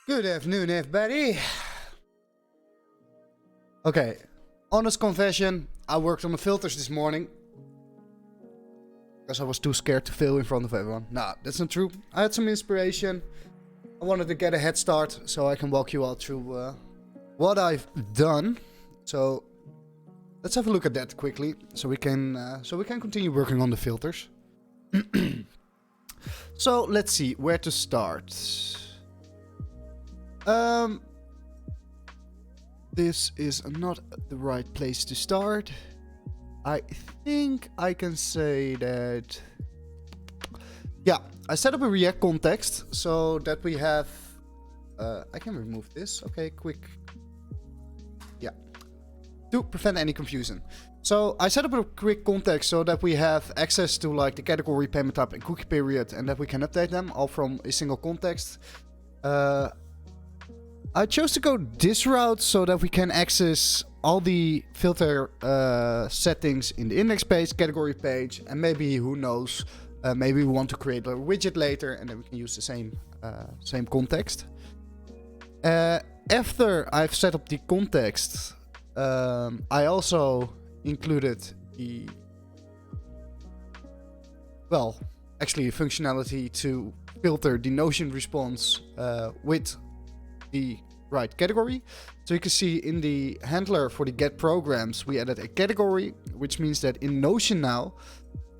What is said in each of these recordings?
Good afternoon, everybody. Okay, honest confession, I worked on the filters this morning. Because I was too scared to fail in front of everyone. Nah, that's not true. I had some inspiration. I wanted to get a head start so I can walk you all through what I've done. So let's have a look at that quickly, so we can continue working on the filters. So let's see where to start. This is not the right place to start. I think I can say that... Yeah, I set up a React context so that we have... I can remove this. Okay, quick. Yeah. To prevent any confusion. So I set up a quick context so that we have access to like the category, payment type and cookie period, and that we can update them all from a single context. I chose to go this route so that we can access all the filter settings in the index page, category page, and maybe, who knows, maybe we want to create a widget later and then we can use the same context. After I've set up the context, I also included the, well, actually a functionality to filter the Notion response with the right category. So you can see in the handler for the get programs, we added a category, which means that in Notion now,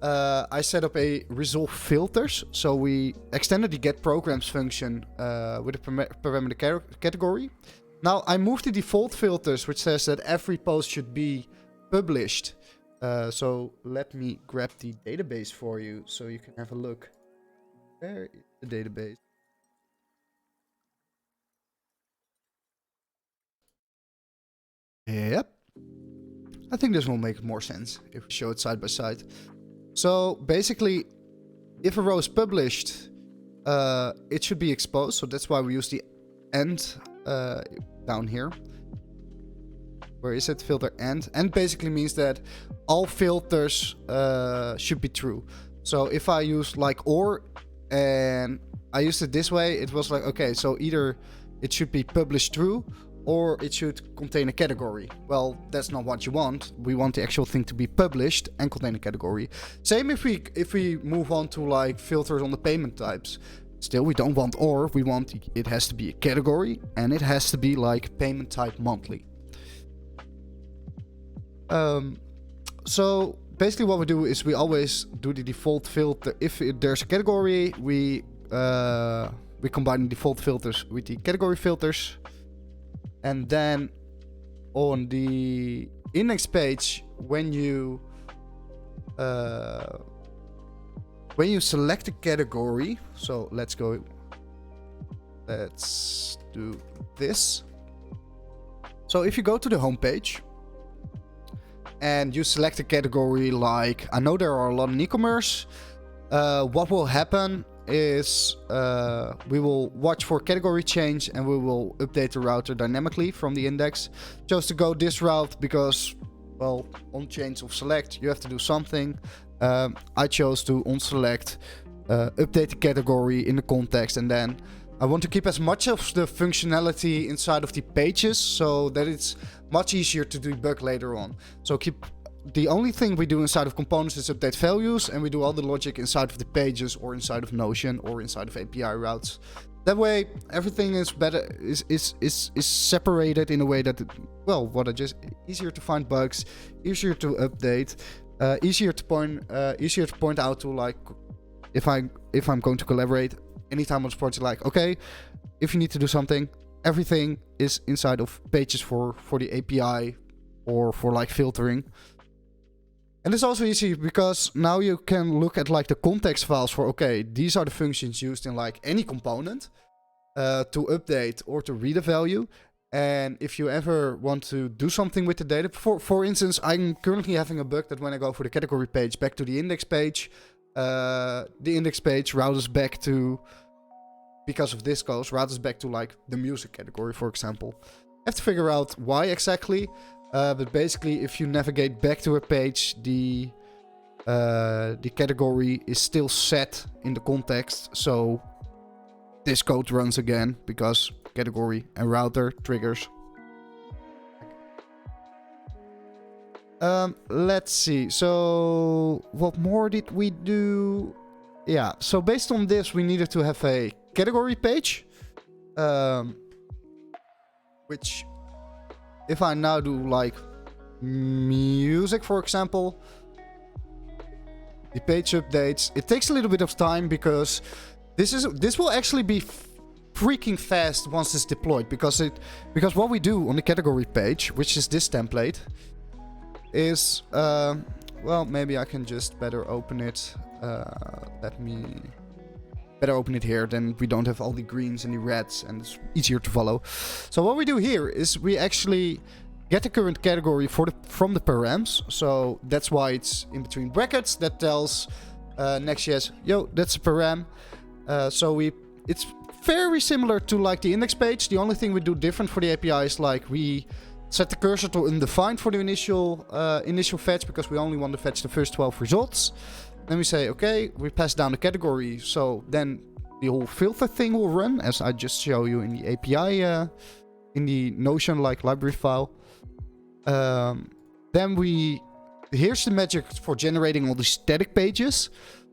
I set up a resolve filters. So we extended the get programs function with a parameter category. Now I moved the default filters, which says that every post should be published. So let me grab the database for you so you can have a look. Where is the database? Yep. I think this will make more sense if we show it side by side. So basically, if a row is published, it should be exposed. So that's why we use the end down here. Where is it? Filter end. End basically means that all filters should be true. So if I use like or and I used it this way, it was like, okay, so either it should be published true or it should contain a category. Well, that's not what you want. We want the actual thing to be published and contain a category. Same if we move on to like filters on the payment types. Still, we don't want or, we want it has to be a category and it has to be like payment type monthly. So basically what we do is we always do the default filter. If there's a category, we combine the default filters with the category filters. And then on the index page, when you select a category, so let's do this. So if you go to the home page and you select a category, like, I know there are a lot of e-commerce, what will happen is we will watch for category change and we will update the router dynamically from the index. Chose to go this route because, well, on change of select you have to do something. I chose to on select, update the category in the context, and then I want to keep as much of the functionality inside of the pages so that it's much easier to debug later on. So the only thing we do inside of components is update values, and we do all the logic inside of the pages or inside of Notion or inside of API routes. That way, everything is better, is separated in a way that, easier to find bugs, easier to update, easier to point out to, like, if I'm going to collaborate anytime on the project, like, okay, if you need to do something, everything is inside of pages for the API or for like filtering. And it's also easy because now you can look at like the context files for, okay, these are the functions used in like any component to update or to read a value. And if you ever want to do something with the data, for instance, I'm currently having a bug that when I go for the category page back to the index page, the index page routes back to, because of this goes, routes back to like the music category, for example. I have to figure out why exactly. But basically, if you navigate back to a page, the category is still set in the context. So this code runs again because category and router triggers. Let's see. So what more did we do? Yeah, so based on this, we needed to have a category page. Which, if I now do like music, for example, the page updates. It takes a little bit of time because this will actually be freaking fast once it's deployed, because what we do on the category page, which is this template, is well, maybe I can just better open it. Let me better open it here, then we don't have all the greens and the reds, and it's easier to follow. So what we do here is we actually get the current category from the params. So that's why it's in between brackets. That tells Next.js, yo, that's a param. So it's very similar to like the index page. The only thing we do different for the API is like we set the cursor to undefined for the initial fetch, because we only want to fetch the first 12 results. Then we say, okay, we pass down the category, so then the whole filter thing will run, as I just show you in the API, in the Notion like library file. Then here's the magic for generating all the static pages.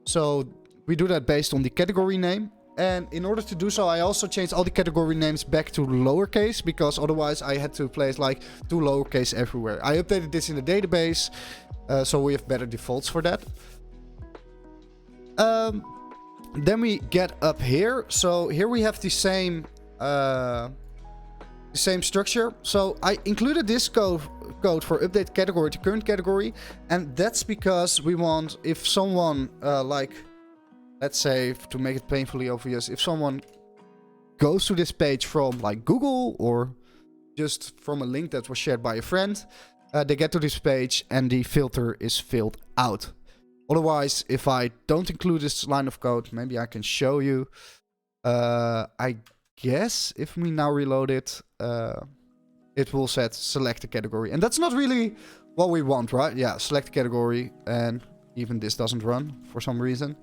So we do that based on the category name. And in order to do so, I also changed all the category names back to lowercase, because otherwise I had to place like 2 lowercase everywhere. I updated this in the database, so we have better defaults for that. Then we get up here. So here we have the same structure. So I included this code for update category to current category, and that's because we want, if someone like, let's say, to make it painfully obvious, if someone goes to this page from like Google or just from a link that was shared by a friend, they get to this page and the filter is filled out. Otherwise, if I don't include this line of code, maybe I can show you. I guess if we now reload it, it will select the category. And that's not really what we want, right? Yeah, select the category, and even this doesn't run for some reason.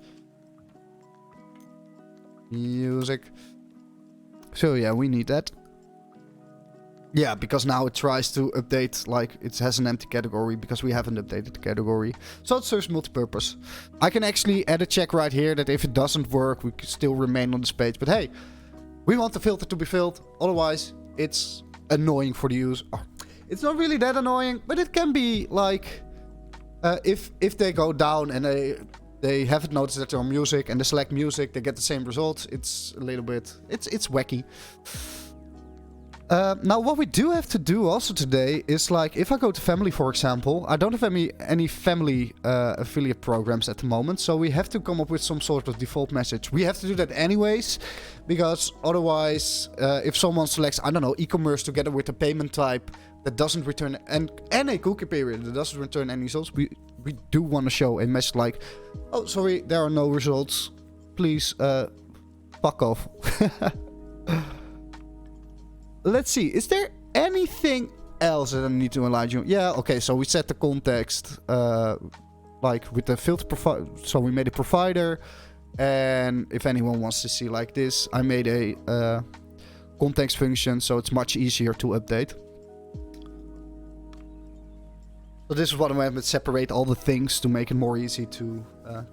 Music. So yeah, we need that. Yeah, because now it tries to update, like it has an empty category because we haven't updated the category. So it serves multi-purpose. I can actually add a check right here that if it doesn't work, we can still remain on this page. But hey, we want the filter to be filled. Otherwise, it's annoying for the user. It's not really that annoying, but it can be like if they go down and they haven't noticed that they're on music and they select music, they get the same results. It's a little bit, it's wacky. Now, what we do have to do also today is, like, if I go to family, for example, I don't have any family affiliate programs at the moment, so we have to come up with some sort of default message. We have to do that anyways, because otherwise, if someone selects, I don't know, e-commerce together with a payment type that doesn't return, and a cookie period that doesn't return any results, we do want to show a message like, oh, sorry, there are no results. Please, fuck off. Let's see, is there anything else that I need to enlighten you? Yeah, okay, so we set the context, like with the filter provider. So we made a provider, and if anyone wants to see like this, I made a context function, so it's much easier to update. So this is what I'm going to separate all the things to make it more easy to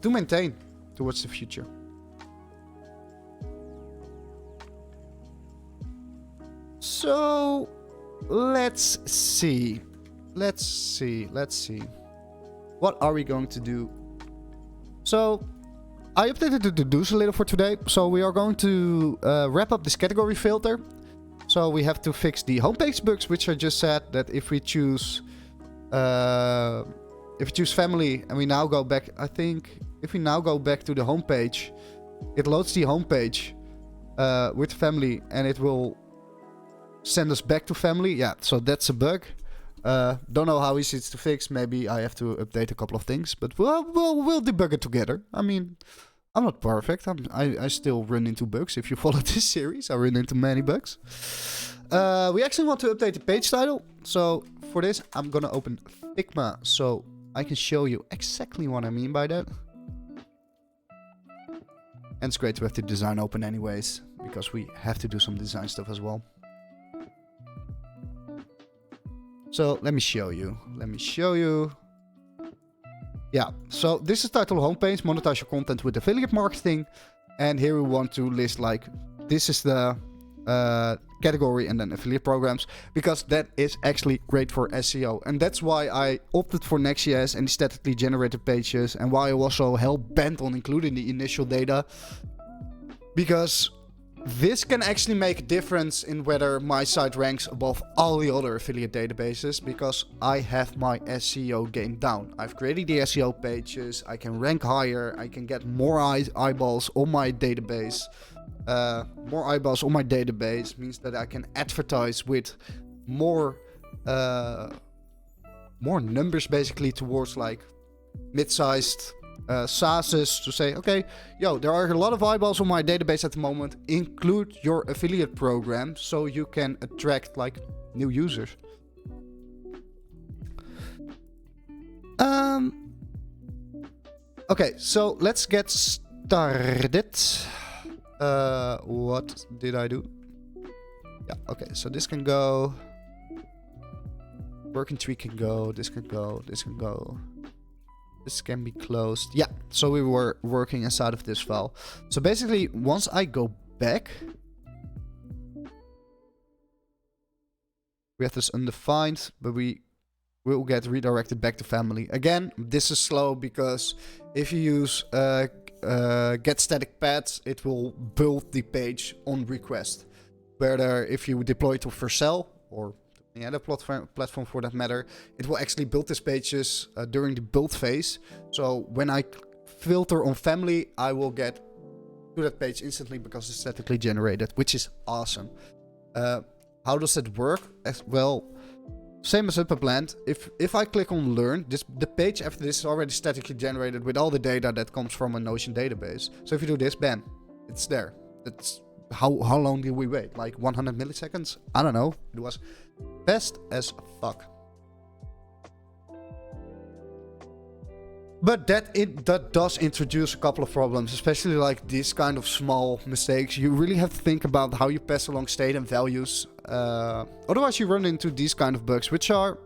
maintain towards the future. So, let's see. What are we going to do? So, I updated the to-dos a little for today. So, we are going to wrap up this category filter. So, we have to fix the homepage bugs, which I just said that if we choose family and we now go back, I think if we now go back to the homepage, it loads the homepage with family and it will send us back to family. Yeah, so that's a bug. Don't know how easy it's to fix. Maybe I have to update a couple of things, but we'll debug it together. I mean, I'm not perfect. I still run into bugs. If you follow this series, I run into many bugs. We actually want to update the page title. So for this, I'm gonna open Figma so I can show you exactly what I mean by that. And it's great to have the design open anyways. because we have to do some design stuff as well. So let me show you. Yeah, so this is titled homepage, monetize your content with affiliate marketing. And here we want to list like, this is the category and then affiliate programs, because that is actually great for SEO. And that's why I opted for Next.js and the statically generated pages, and why I was so hell-bent on including the initial data. Because this can actually make a difference in whether my site ranks above all the other affiliate databases, because I have my SEO game down. I've created the SEO pages, I can rank higher, I can get more eyeballs on my database. More eyeballs on my database means that I can advertise with more numbers basically towards like mid-sized SaaSes to say, okay, yo, there are a lot of eyeballs on my database at the moment. Include your affiliate program so you can attract like new users. Okay, so let's get started. What did I do? Yeah, okay, so this can go. Working tree can go, this can go, this can go. This can be closed. Yeah, so we were working inside of this file. So basically, once I go back, we have this undefined, but we will get redirected back to family. Again, this is slow because if you use get static paths, it will build the page on request. Whether if you deploy it to Vercel or any other platform for that matter, it will actually build these pages during the build phase. So when I filter on family, I will get to that page instantly because it's statically generated, which is awesome. How does it work? As well, same as Upland. If I click on learn, the page after this is already statically generated with all the data that comes from a Notion database. So if you do this, bam, it's there. That's how long did we wait? Like 100 milliseconds? I don't know. It was fast as fuck. But that does introduce a couple of problems, especially like these kind of small mistakes. You really have to think about how you pass along state and values. Otherwise you run into these kind of bugs, which are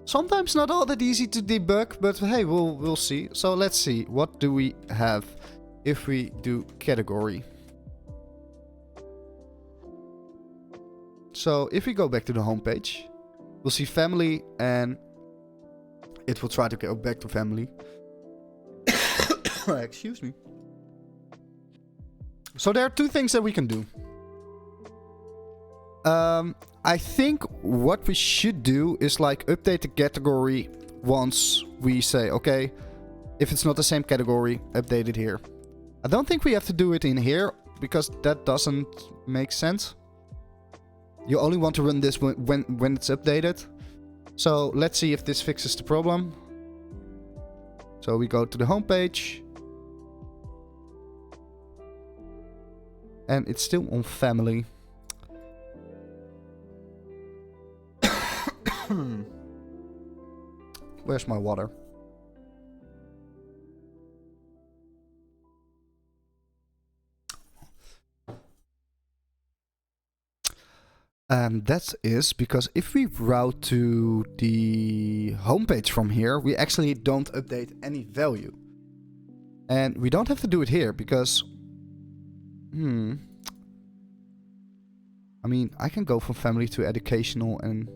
sometimes not all that easy to debug, but hey, we'll see. So let's see, what do we have if we do category? So if we go back to the home page, we'll see family, and it will try to go back to family. Excuse me. So there are two things that we can do. I think what we should do is like update the category once we say, okay, if it's not the same category, update it here. I don't think we have to do it in here because that doesn't make sense. You only want to run this when it's updated. So let's see if this fixes the problem. So we go to the home page. And it's still on family. Where's my water? That is because if we route to the homepage from here, we actually don't update any value. And we don't have to do it here because... I mean, I can go from family to educational and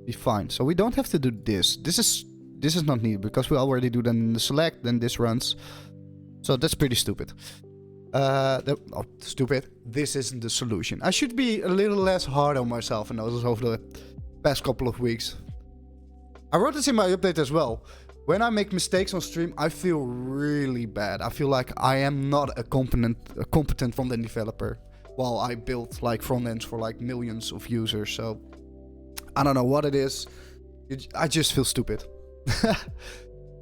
be fine. So we don't have to do this. This is not needed because we already do that in the select, then this runs. So that's pretty stupid. Stupid. This isn't the solution. I should be a little less hard on myself, and those over the past couple of weeks. I wrote this in my update as well. When I make mistakes on stream, I feel really bad. I feel like I am not a competent front-end developer while I build like front ends for like millions of users. So I don't know what it is. I just feel stupid.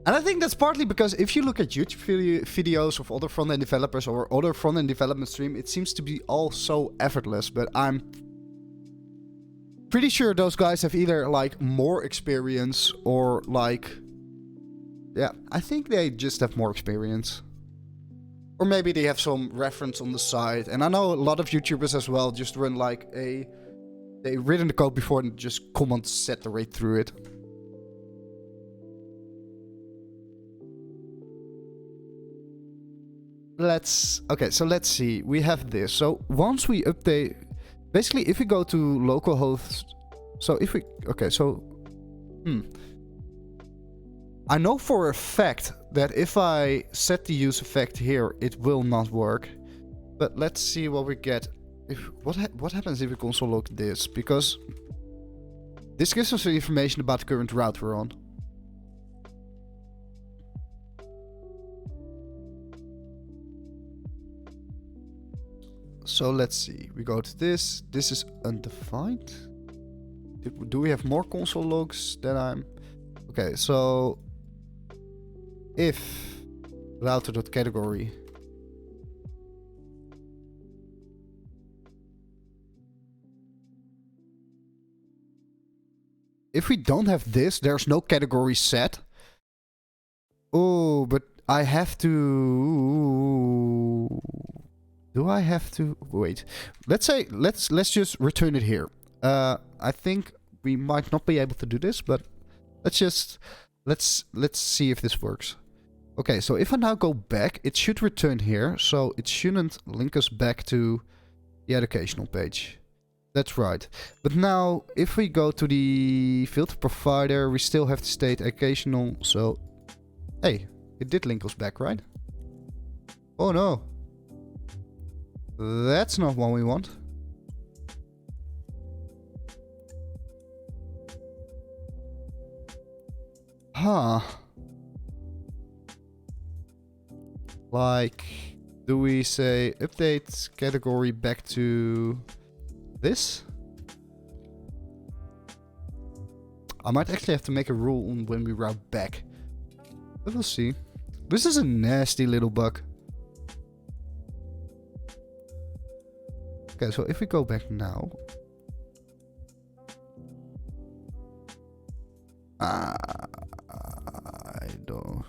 And I think that's partly because if you look at YouTube videos of other front-end developers or other front-end development stream, it seems to be all so effortless. But I'm pretty sure those guys have either like more experience or like... Yeah, I think they just have more experience. Or maybe they have some reference on the side. And I know a lot of YouTubers as well just run like they written the code before and just command set the rate through it. Okay, so let's see. We have this. So once we update, basically if we go to localhost, so if we, okay, so, I know for a fact that if I set the use effect here, it will not work. But let's see what we get. What happens if we console log this? Because this gives us the information about the current route we're on. So let's see. We go to this. This is undefined. Do we have more console logs than I'm... Okay, so if router.category if we don't have this, there's no category set. Oh, but I have to... Do I have to... Wait. Let's say... Let's just return it here. I think we might not be able to do this, but let's just... Let's see if this works. Okay, so if I now go back, it should return here. So it shouldn't link us back to the educational page. That's right. But now, if we go to the filter provider, we still have to state educational. So, hey, it did link us back, right? Oh no. That's not what we want. Huh. Like, do we say update category back to this? I might actually have to make a rule on when we route back. But we'll see. This is a nasty little bug. Okay, so if we go back now. I don't...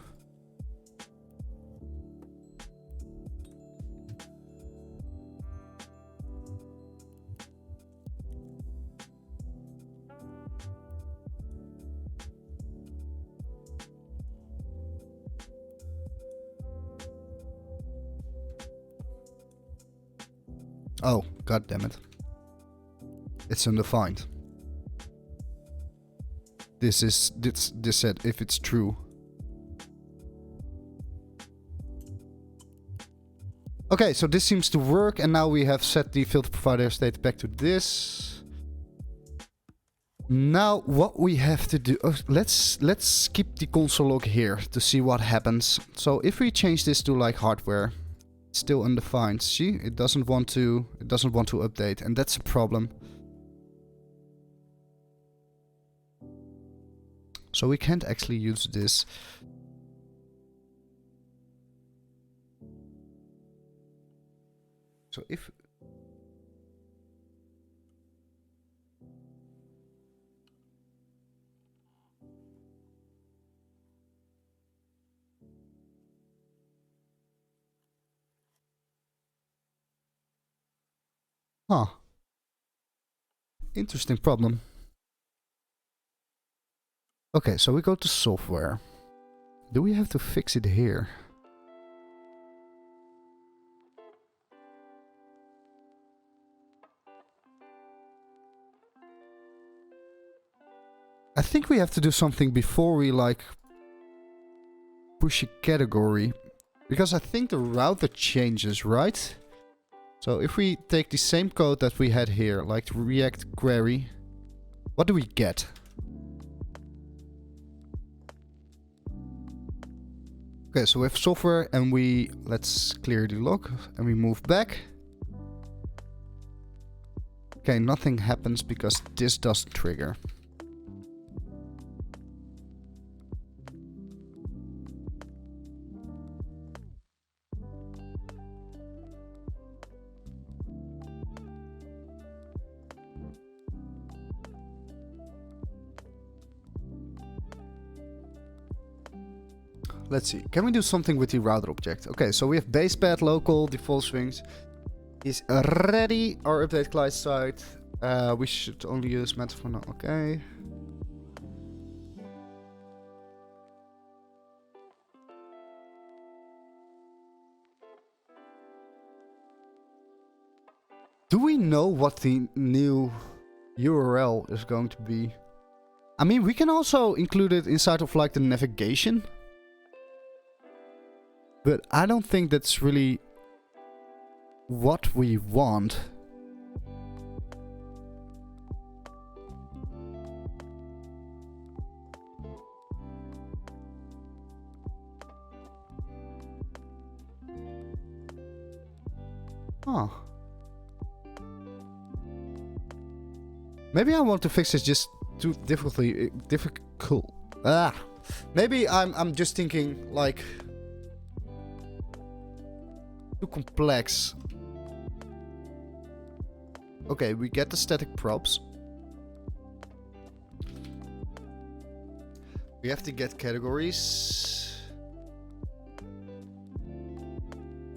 Oh, god damn it. It's undefined. This said if it's true. Okay, so this seems to work, and now we have set the filter provider state back to this. Now what we have to do, let's keep the console log here to see what happens. So if we change this to like hardware, it's still undefined. See, it doesn't want to update, and that's a problem. So we can't actually use this. So if... Huh. Interesting problem. Okay, so we go to software. Do we have to fix it here? I think we have to do something before we like push a category, because I think the router changes, right? So if we take the same code that we had here, like the React query, what do we get? Okay, so we have software, and let's clear the log and we move back. Okay, nothing happens because this doesn't trigger. let's see. Can we do something with the router object? Okay, so we have basepad, local, default swings. Is ready. Our update client side. We should only use meta for now. Okay. Do we know what the new URL is going to be? I mean, we can also include it inside of like the navigation. But I don't think that's really what we want. Huh. Maybe I want to fix this just too difficult. Maybe I'm just thinking like too complex. Okay, we get the static props. We have to get categories.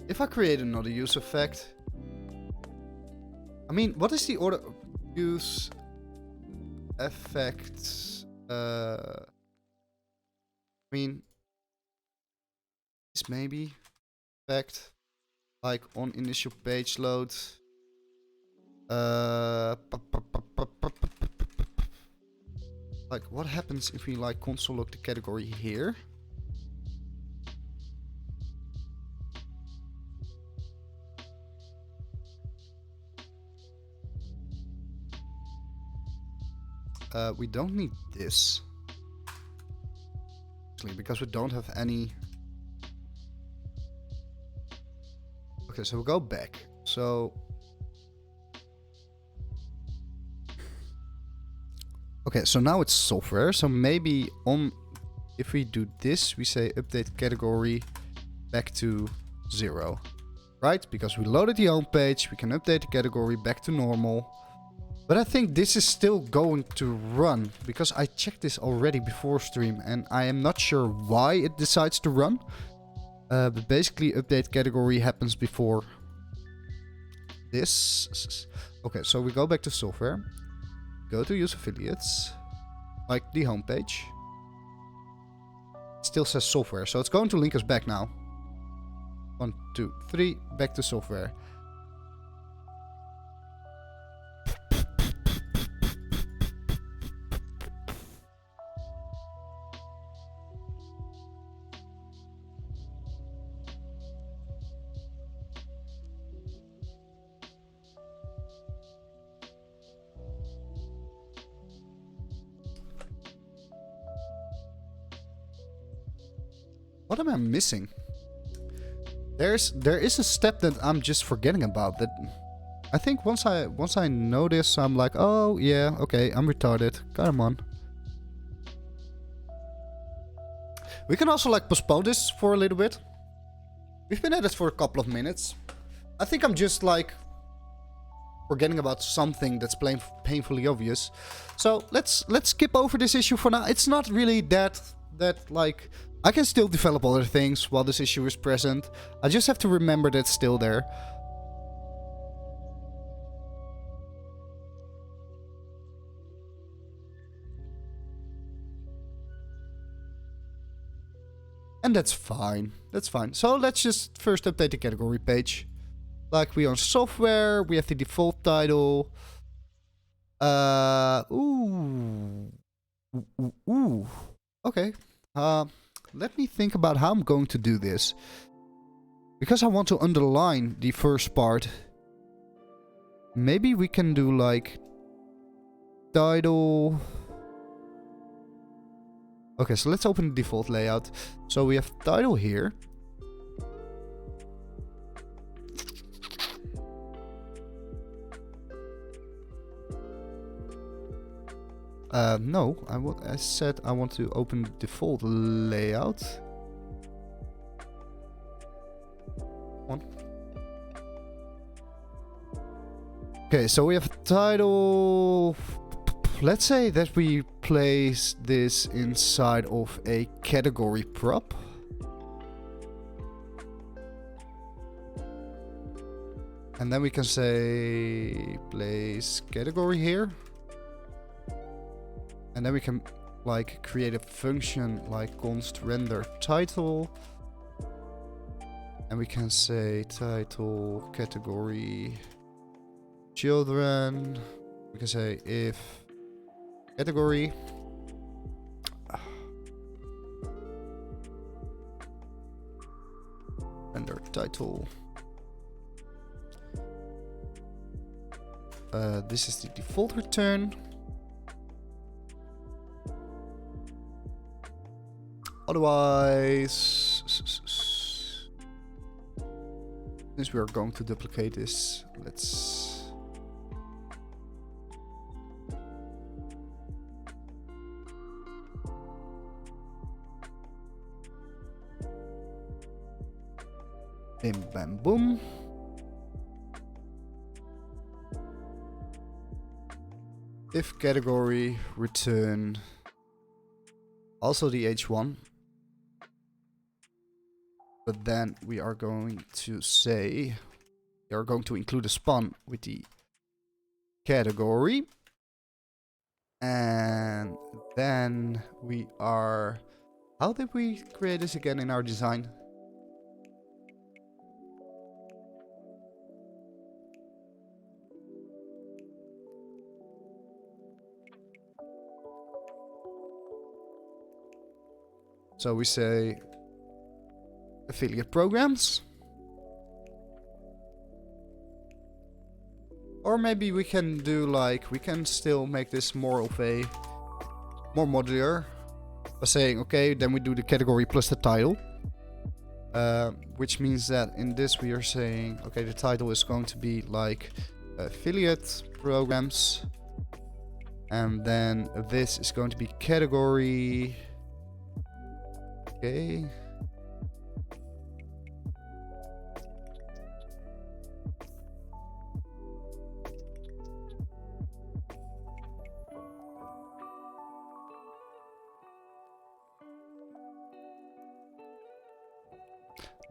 If I create another use effect, I mean, what is the order use effects? I mean, this maybe effect like on initial page load. Like what happens if we like console log the category here? We don't need this. Actually, because we don't have any. Okay, so we'll go back. So. Okay, so now it's software. So maybe if we do this, we say update category back to 0. Right? Because we loaded the home page, we can update the category back to normal. But I think this is still going to run, because I checked this already before stream and I am not sure why it decides to run. But basically update category happens before this. Okay, so we go back to software. Go to use affiliates, like the home page. It still says software, so it's going to link us back now. 1, 2, 3, back to software. What am I missing? There is a step that I'm just forgetting about. That I think once I know this, I'm like, oh yeah, okay, I'm retarded. Come on. We can also like postpone this for a little bit. We've been at it for a couple of minutes. I think I'm just like forgetting about something that's painfully obvious. So let's skip over this issue for now. It's not really that like. I can still develop other things while this issue is present. I just have to remember that it's still there. And that's fine. That's fine. So let's just first update the category page. Like we on software, we have the default title. Ooh. Okay. Let me think about how I'm going to do this. Because I want to underline the first part. Maybe we can do like title. Okay, so let's open the default layout. So we have title here. No, I said I want to open the default layout. One. Okay, so we have title. Let's say that we place this inside of a category prop. And then we can say place category here. And then we can like create a function like const render title. And we can say title category children. We can say if category render title. This is the default return. Otherwise, since we are going to duplicate this, let's bim bam boom. If category return also the h1, but then we are going to say we are going to include a span with the category, and then we are, how did we create this again in our design? So we say affiliate programs. Or maybe we can do like, we can still make this more of a more modular by saying, okay, then we do the category plus the title. Which means that in this we are saying, okay, the title is going to be like affiliate programs. And then this is going to be category. Okay.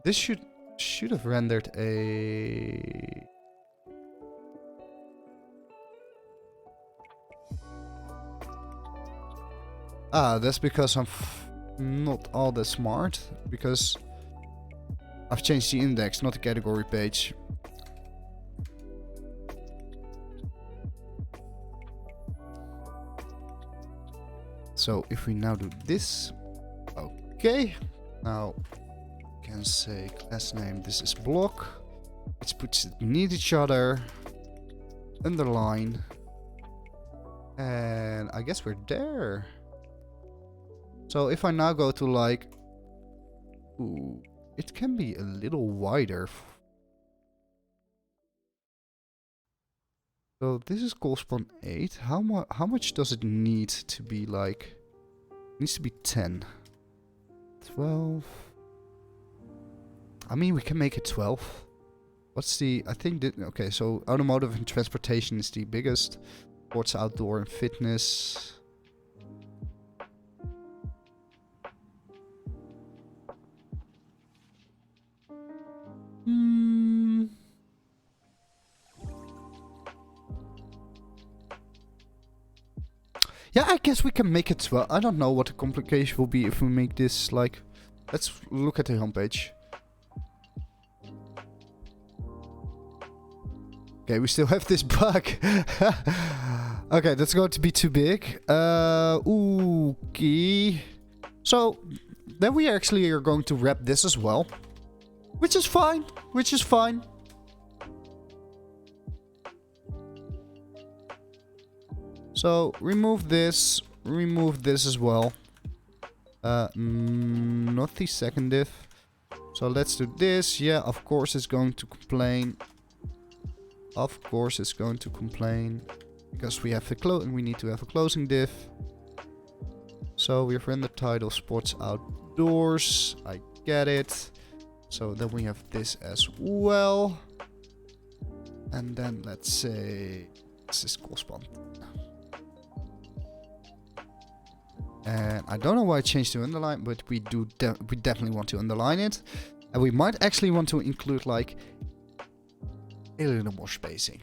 This should have rendered a that's because I'm not all that smart, because I've changed the index, not the category page. So if we now do this, okay, now we can say class name, this is block, which puts it near each other, underline, and I guess we're there. So if I now go to like, ooh, it can be a little wider. So this is callspawn 8. How much does it need to be like? It needs to be 10. 12. I mean, we can make it 12. What's the, I think that, okay, so automotive and transportation is the biggest. Sports, outdoor and fitness. Yeah, I guess we can make it 12. I don't know what the complication will be if we make this like... Let's look at the homepage. Okay, we still have this bug. Okay, that's going to be too big. Okay. So, then we actually are going to wrap this as well. Which is fine. Which is fine. So, remove this as well. Not the second div. So, let's do this. Yeah, of course it's going to complain. Of course it's going to complain. Because we have the we need to have a closing div. So, we have rendered title sports outdoors. I get it. So, then we have this as well. And then let's say this is callspawn. And I don't know why I changed to underline, but we definitely want to underline it. And we might actually want to include like a little more spacing.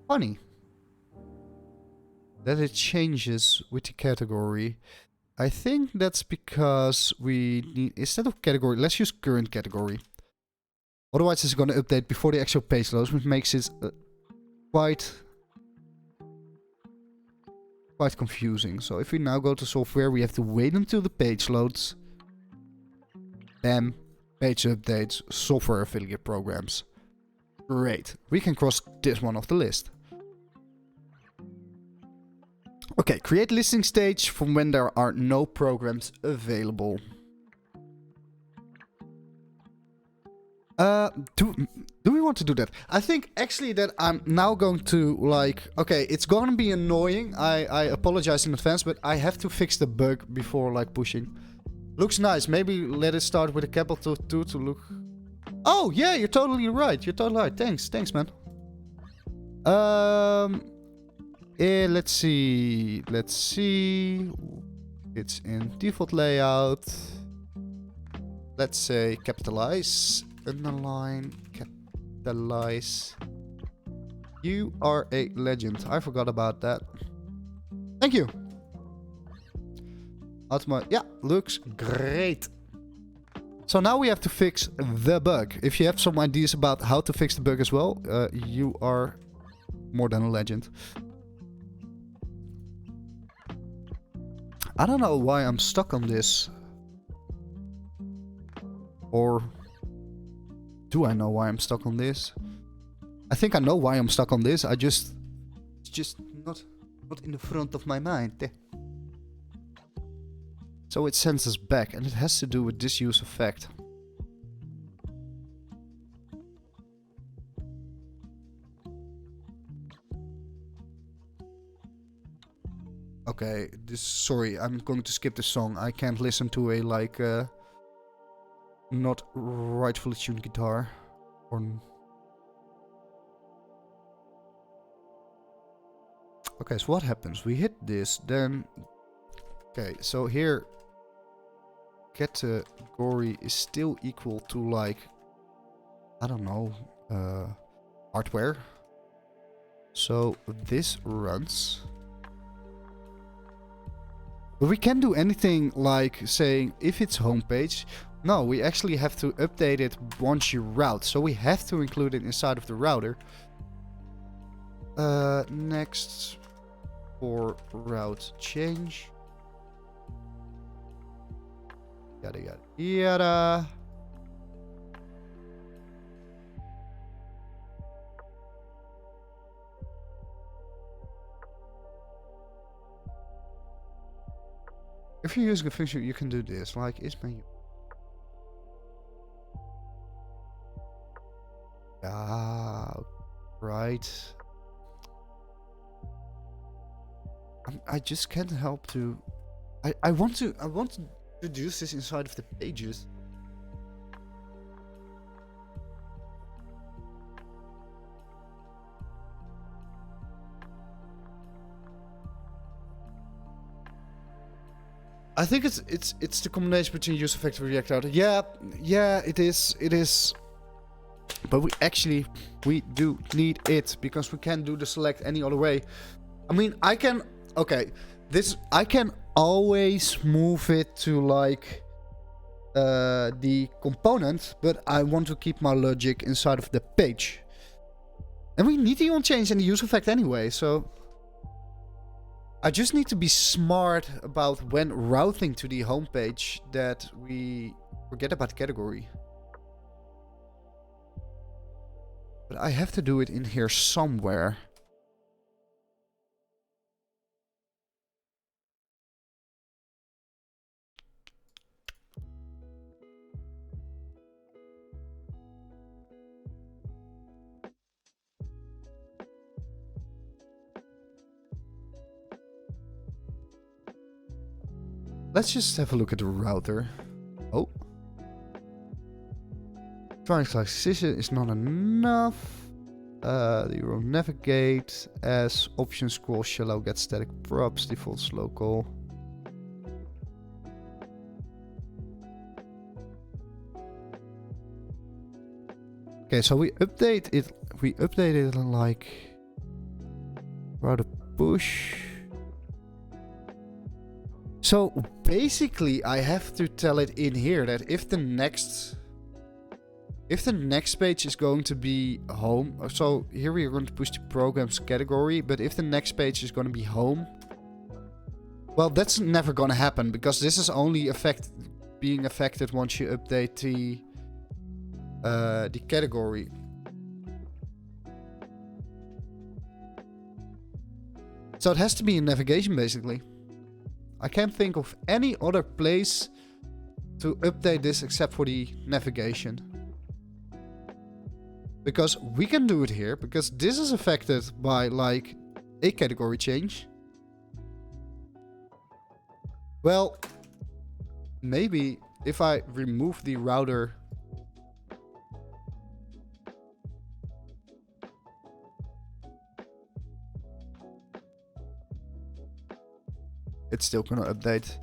Funny that it changes with the category. I think that's because we need, instead of category, let's use current category. Otherwise it's going to update before the actual page loads, which makes it quite confusing. So if we now go to software, we have to wait until the page loads. Bam, page updates, software affiliate programs. Great, we can cross this one off the list. Okay, create listing stage from when there are no programs available. Do we want to do that? I think actually that I'm now going to like... Okay, it's gonna be annoying. I apologize in advance, but I have to fix the bug before like pushing. Looks nice. Maybe let it start with a capital 2 to look... Oh, yeah, you're totally right. You're totally right. Thanks, man. Let's see. It's in default layout. Let's say capitalize, underline, capitalize. You are a legend. I forgot about that. Thank you. Yeah, looks great. So now we have to fix the bug. If you have some ideas about how to fix the bug as well, you are more than a legend. I don't know why I'm stuck on this. Or do I know why I'm stuck on this? I think I know why I'm stuck on this. It's just not in the front of my mind. So it sends us back, and it has to do with this use effect. Okay, sorry, I'm going to skip this song. I can't listen to a like not rightfully tuned guitar. Okay, so what happens? We hit this, then... Okay, so here... Category is still equal to like... I don't know... hardware. So this runs... But we can't do anything like saying if it's homepage. No, we actually have to update it once you route. So we have to include it inside of the router. Next for route change. Yada yada yada. If you're using a function, you can do this, like is menu. Ah, right. I just can't help to. I want to introduce this inside of the pages. I think it's the combination between use effect and React Router. Yeah, it is. But we do need it because we can't do the select any other way. I mean, I can always move it to like the component, but I want to keep my logic inside of the page. And we need to even change any use effect anyway, so I just need to be smart about when routing to the homepage that we forget about the category. But I have to do it in here somewhere. Let's just have a look at the router. Oh. Trying classification is not enough. You will navigate as option scroll shallow, get static props, defaults local. Okay, so we update it. We updated it like router push. So basically, I have to tell it in here that if the next page is going to be home, so here we are going to push the programs category, but if the next page is going to be home, well, that's never going to happen because this is only being affected once you update the category. So it has to be in navigation basically. I can't think of any other place to update this except for the navigation. Because we can do it here, because this is affected by like a category change. Well, maybe if I remove the router, it's still gonna update.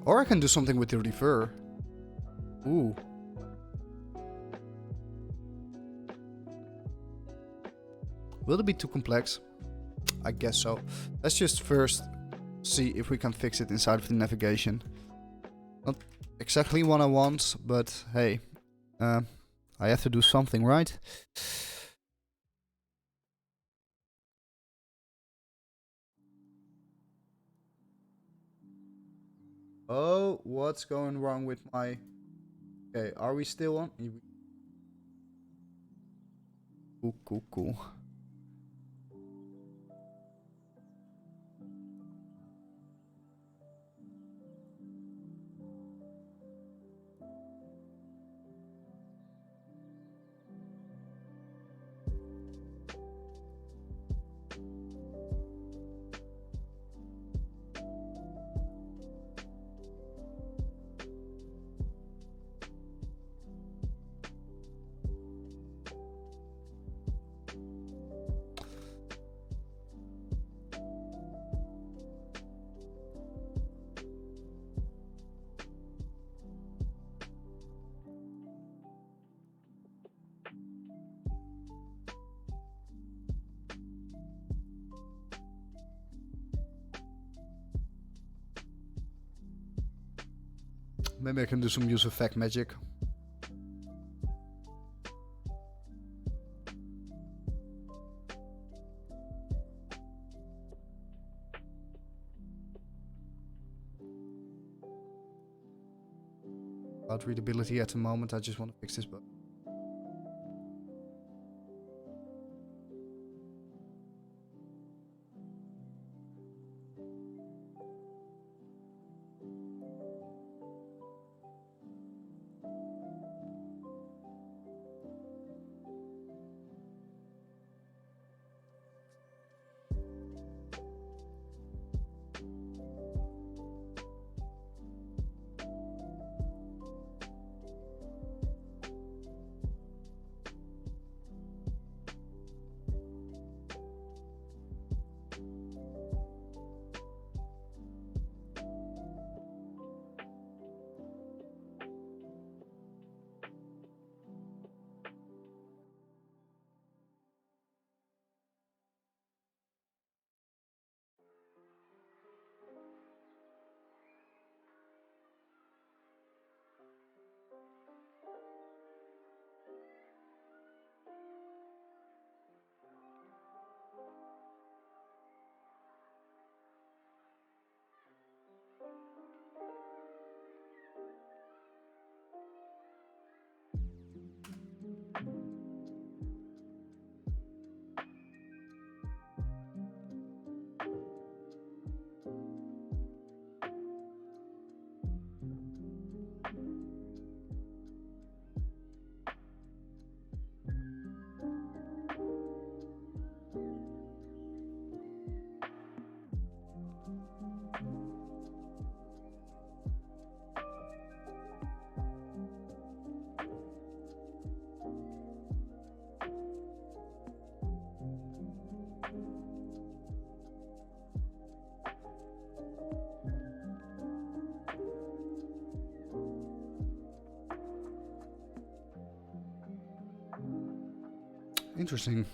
Or I can do something with the refer. Ooh. Will it be too complex? I guess so. Let's just first see if we can fix it inside of the navigation. Not exactly what I want, but hey, I have to do something, right? Oh, what's going wrong with my... Okay, are we still on? Cool. Maybe I can do some use effect magic. About readability at the moment, I just want to fix this bug. interesting.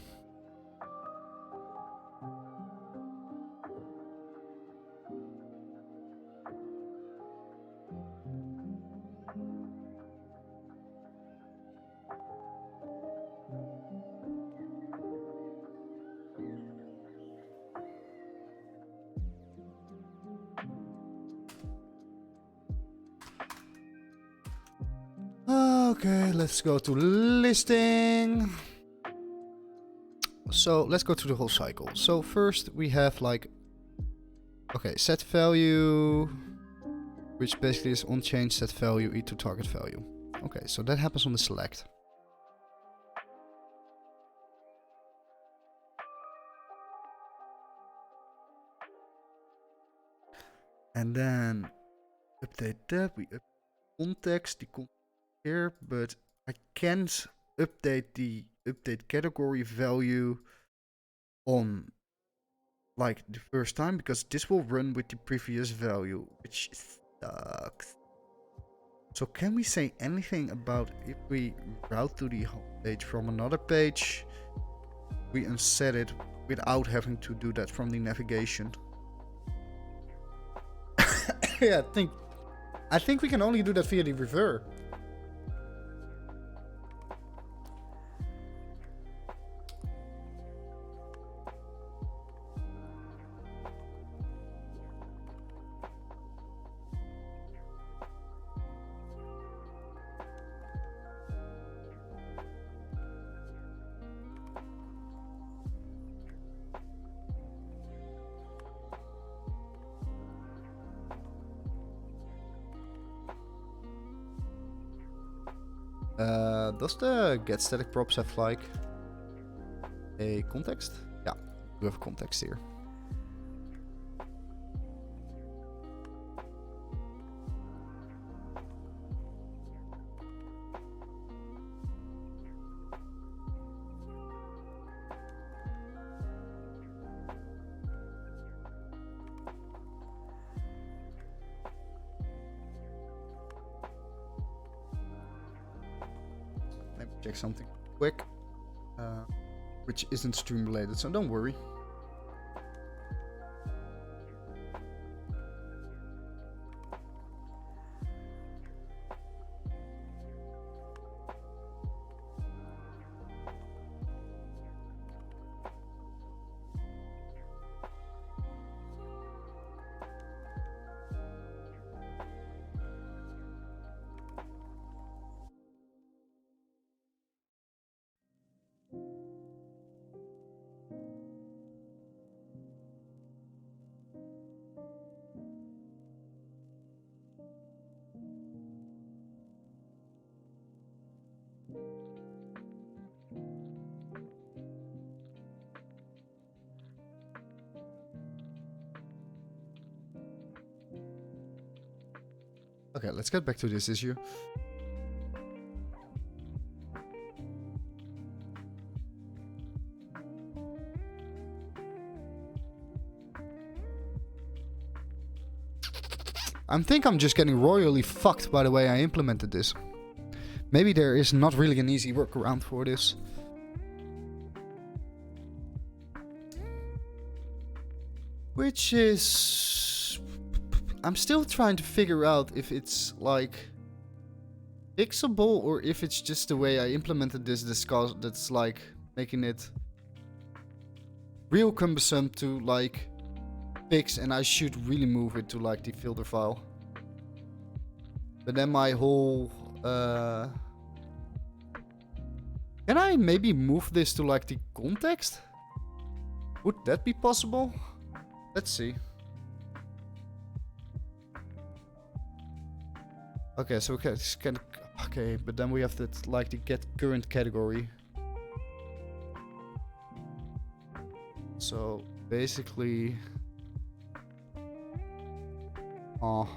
Okay, let's go to listing. So let's go through the whole cycle. So first we have like, okay, set value, which basically is onChange set value e to target value. Okay, so that happens on the select. And then update that, we update context, the context here, but I can't update the update category value on like the first time because this will run with the previous value, which sucks. So can we say anything about if we route to the home page from another page, we unset it without having to do that from the navigation? Yeah, I think we can only do that via the rever. Does the get static props have like a context? Yeah, we have a context here. Let me check something quick, which isn't stream related, so don't worry. Okay, let's get back to this issue. I think I'm just getting royally fucked by the way I implemented this. Maybe there is not really an easy workaround for this. Which is... I'm still trying to figure out if it's like fixable or if it's just the way I implemented this that's like making it real cumbersome to like fix, and I should really move it to like the filter file. But then my whole can I maybe move this to like the context? Would that be possible? Let's see. Okay, so okay, but then we have to like the get current category. So basically, oh,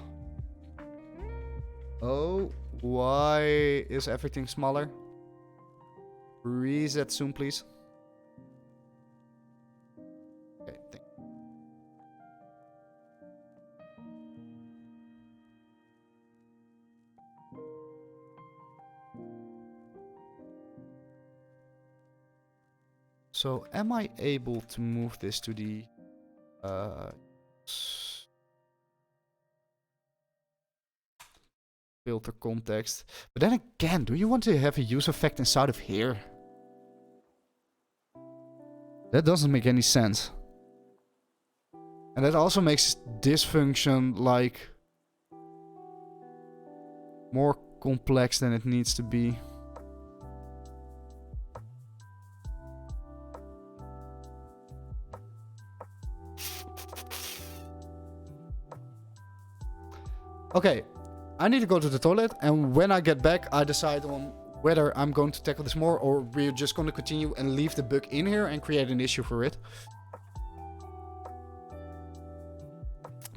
why is everything smaller? Reset soon, please. Okay, thank you. So am I able to move this to the filter context? But then again, do you want to have a use effect inside of here? That doesn't make any sense. And that also makes this function like more complex than it needs to be. Okay, I need to go to the toilet, and when I get back, I decide on whether I'm going to tackle this more or we're just going to continue and leave the bug in here and create an issue for it.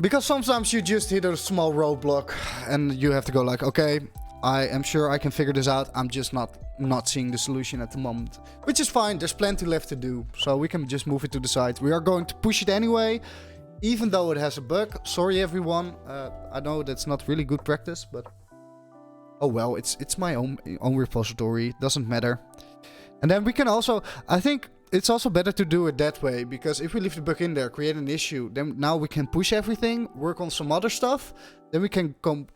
Because sometimes you just hit a small roadblock and you have to go like, okay, I am sure I can figure this out. I'm just not seeing the solution at the moment. Which is fine, there's plenty left to do. So we can just move it to the side. We are going to push it anyway, even though it has a bug. Sorry everyone, I know that's not really good practice, but oh well, it's my own repository, doesn't matter. And then we can also, I think it's also better to do it that way, because if we leave the bug in there, create an issue, then now we can push everything, work on some other stuff, then we can come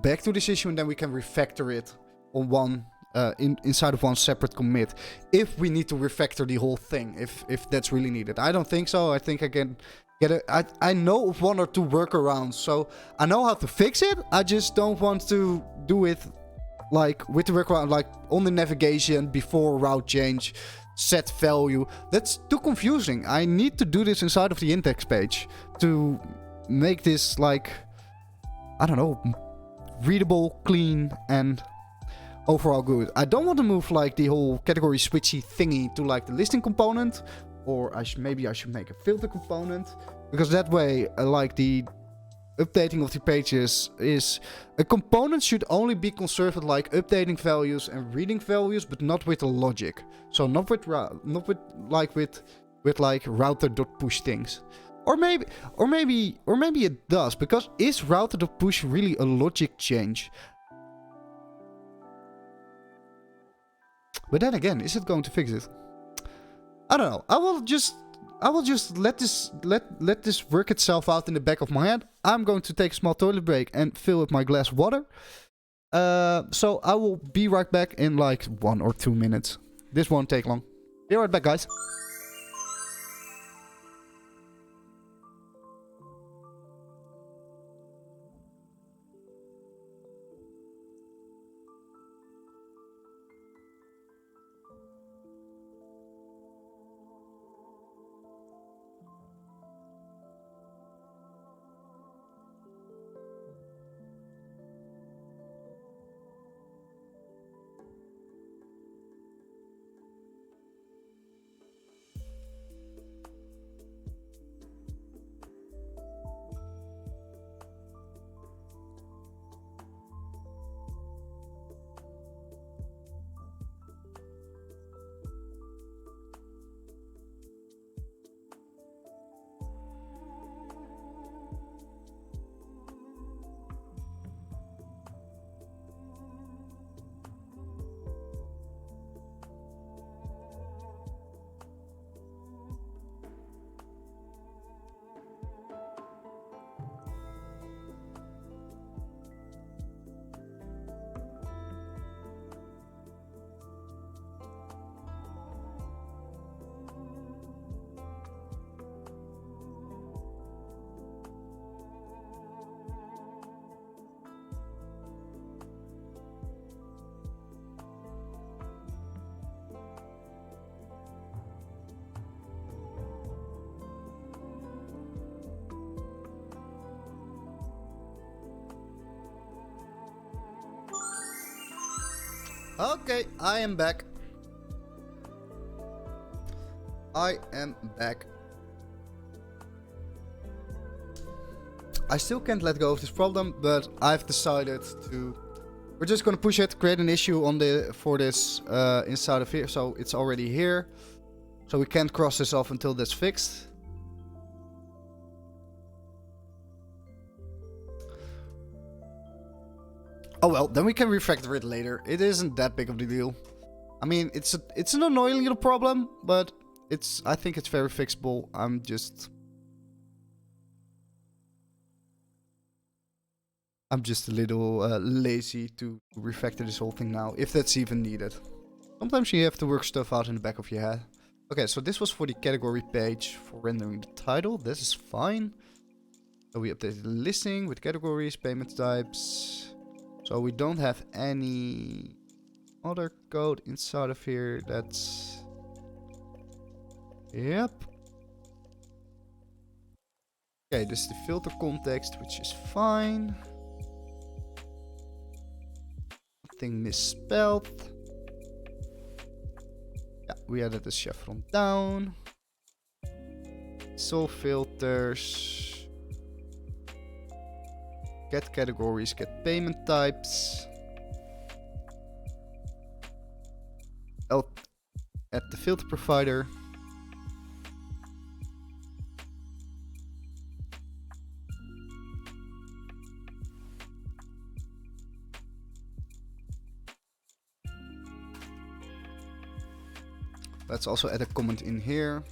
back to this issue, and then we can refactor it on one inside of one separate commit, if we need to refactor the whole thing, if that's really needed. I don't think so. I think I can get it. I know of 1 or 2 workarounds, so I know how to fix it. I just don't want to do it like with the workaround, like on the navigation before route change, set value. That's too confusing. I need to do this inside of the index page to make this like, I don't know, readable, clean, and overall good. I don't want to move like the whole category switchy thingy to like the listing component, or maybe I should make a filter component, because that way like the updating of the pages is a component should only be concerned with like updating values and reading values, but not with the logic. So not with router.push things. Or maybe it does, because is router.push really a logic change? But then again, is it going to fix it? I don't know. I will just let this work itself out in the back of my head. I'm going to take a small toilet break and fill up my glass of water. So I will be right back in like 1 or 2 minutes. This won't take long. Be right back, guys. Okay, I am back. I still can't let go of this problem, but I've decided to... We're just gonna push it, create an issue on for this inside of here, so it's already here. So we can't cross this off until that's fixed. Oh well, then we can refactor it later. It isn't that big of a deal. I mean, it's an annoying little problem, but I think it's very fixable. I'm just a little lazy to refactor this whole thing now, if that's even needed. Sometimes you have to work stuff out in the back of your head. Okay, so this was for the category page for rendering the title. This is fine. So we updated the listing with categories, payment types. So we don't have any other code inside of here. That's... Yep. Okay, this is the filter context, which is fine. Nothing misspelled. Yeah, we added the chevron down. Solve filters. Get categories, get payment types. Add the filter provider. Let's also add a comment in here.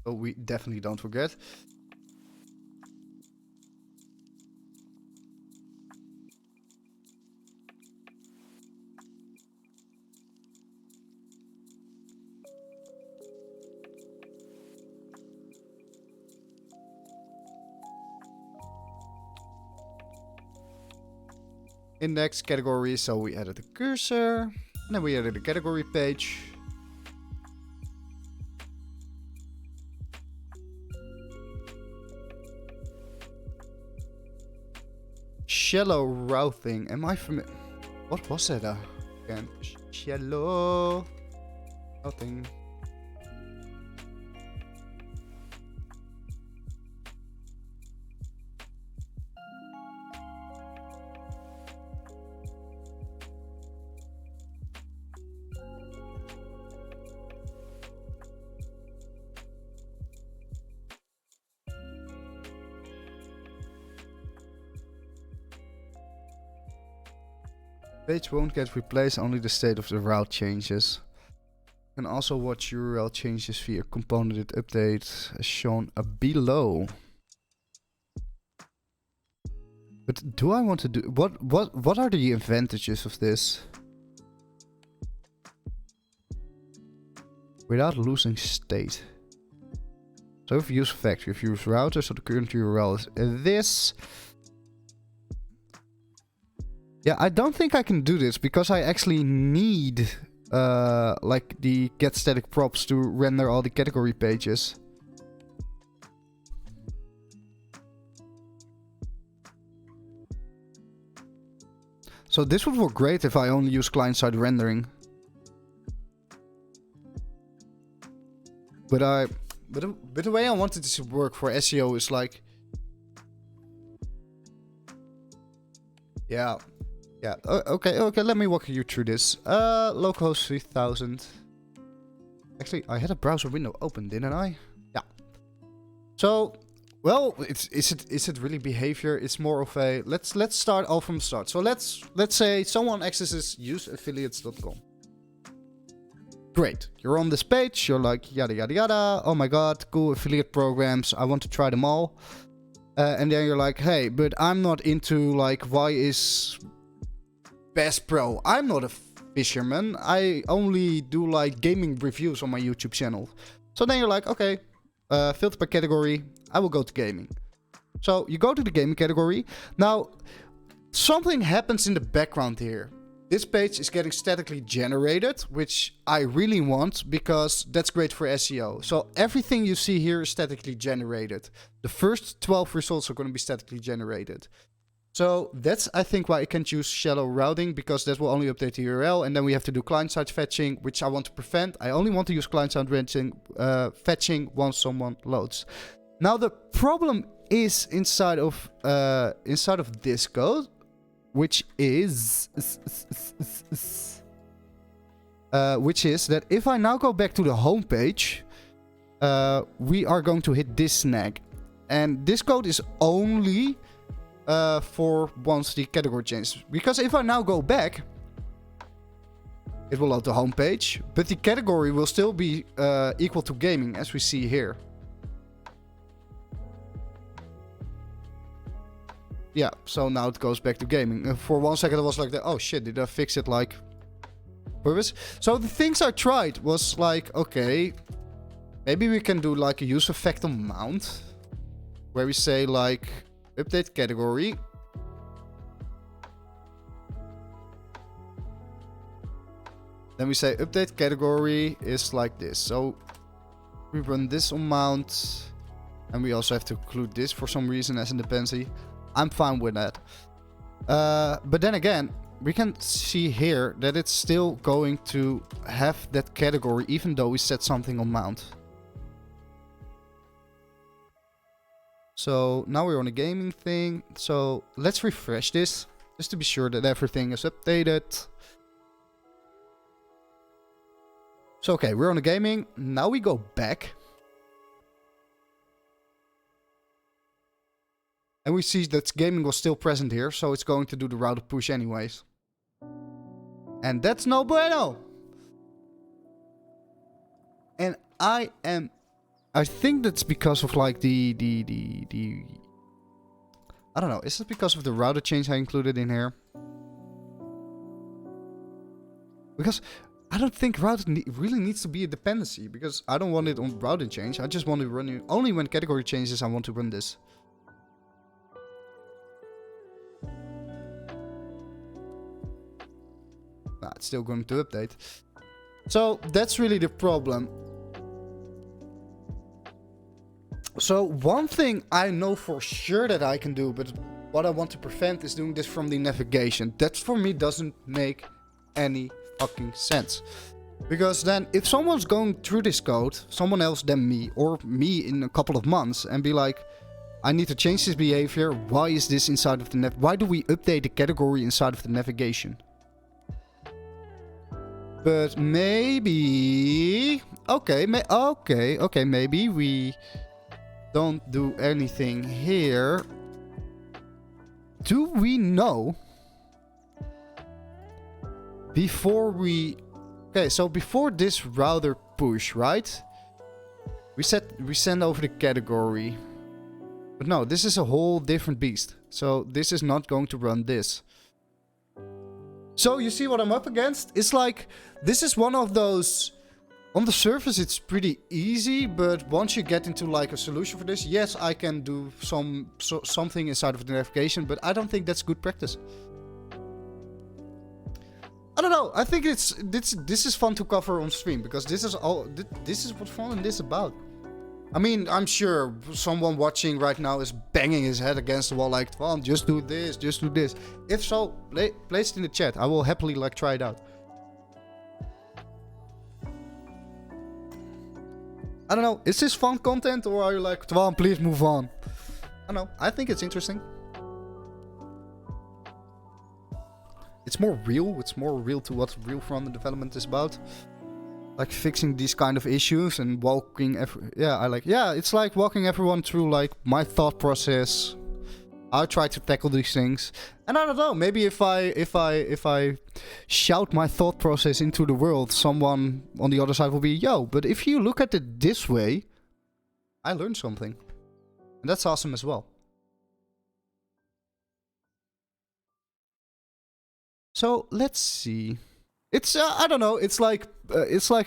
So we definitely don't forget. Index category, so we added a cursor, and then we added a category page. Shallow routing, am I familiar? What was that again? Shallow routing. Page won't get replaced, only the state of the route changes. You can also watch URL changes via component update as shown below. But do I want to do what are the advantages of this? Without losing state. So if you use factory, if you use router, so the current URL is this. Yeah, I don't think I can do this because I actually need like the get static props to render all the category pages. So this would work great if I only use client-side rendering. But the way I wanted this to work for SEO is like, yeah. Yeah, okay, let me walk you through this. Localhost 3000. Actually, I had a browser window open, didn't I? Yeah. So, well, is it really behavior? It's more of a let's start all from the start. So let's say someone accesses useaffiliates.com. Great. You're on this page, you're like yada yada yada. Oh my god, cool affiliate programs. I want to try them all. And then you're like, hey, but I'm not into like why is Bass Pro. I'm not a fisherman. I only do like gaming reviews on my YouTube channel. So then you're like, okay, filter by category. I will go to gaming. So you go to the gaming category. Now, something happens in the background here. This page is getting statically generated, which I really want because that's great for SEO. So everything you see here is statically generated. The first 12 results are going to be statically generated. So that's, I think, why I can't use shallow routing, because that will only update the URL, and then we have to do client-side fetching, which I want to prevent. I only want to use client-side fetching once someone loads. Now the problem is inside of this code, which is that if I now go back to the home page, we are going to hit this snag, and this code is only for once the category changes. Because if I now go back, it will load the home page, but the category will still be equal to gaming, as we see here. Yeah, so now it goes back to gaming. For 1 second I was like, oh shit, did I fix it like purpose? So the things I tried was like, okay, maybe we can do like a use effect on mount, where we say like update category. Then we say update category is like this. So we run this on mount, and we also have to include this for some reason as a dependency. I'm fine with that. But then again, we can see here that it's still going to have that category even though we set something on mount. So now we're on a gaming thing. So let's refresh this just to be sure that everything is updated. So okay, we're on a gaming. Now we go back. And we see that gaming was still present here, so it's going to do the router push anyways. And that's no bueno. And I think that's because of like the I don't know, is it because of the router change I included in here? Because I don't think router really needs to be a dependency, because I don't want it on router change. I just want to run it only when category changes. I want to run this. Nah, it's still going to update. So that's really the problem. So one thing I know for sure that I can do, but what I want to prevent is doing this from the navigation. That for me doesn't make any fucking sense. Because then if someone's going through this code, someone else than me, or me in a couple of months, and be like, I need to change this behavior. Why is this inside of the why do we update the category inside of the navigation? But maybe... Okay, maybe we don't do anything here. Do we know... Before we... Okay, so before this router push, right? We send over the category. But no, this is a whole different beast. So this is not going to run this. So you see what I'm up against? It's like, this is one of those, on the surface it's pretty easy, but once you get into like a solution for this, yes, I can do something inside of the navigation, but I don't think that's good practice. I don't know, I think this is fun to cover on stream, because this is what fun is about. I mean, I'm sure someone watching right now is banging his head against the wall like, well, just do this, just do this. If so, place it in the chat. I will happily like try it out. I don't know, is this fun content, or are you like, Twan, please move on? I don't know, I think it's interesting. It's more real to what real front-end development is about. Like fixing these kind of issues and walking it's like walking everyone through like my thought process. I try to tackle these things, and I don't know, maybe if I shout my thought process into the world, someone on the other side will be, yo, but if you look at it this way, I learned something, and that's awesome as well. So let's see. It's I don't know. It's like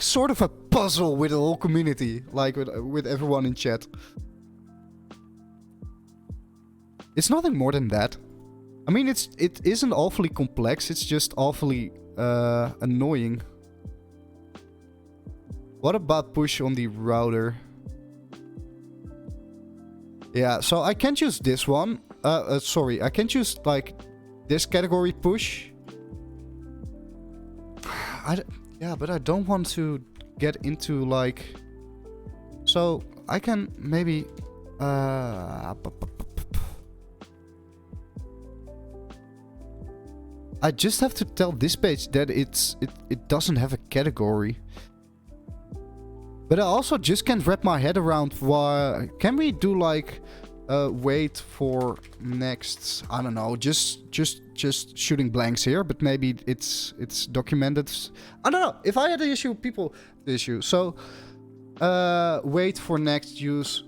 sort of a puzzle with the whole community, like with everyone in chat. It's nothing more than that. I mean, it isn't awfully complex. It's just awfully annoying. What about push on the router? Yeah, so I can't use this one. Sorry, I can't use like this category push. Yeah, but I don't want to get into like... So, I can maybe... I just have to tell this page that it doesn't have a category. But I also just can't wrap my head around why... Can we do like... wait for next. I don't know. Just shooting blanks here, but maybe it's documented. I don't know. If I had the issue, people the issue. So wait for next use.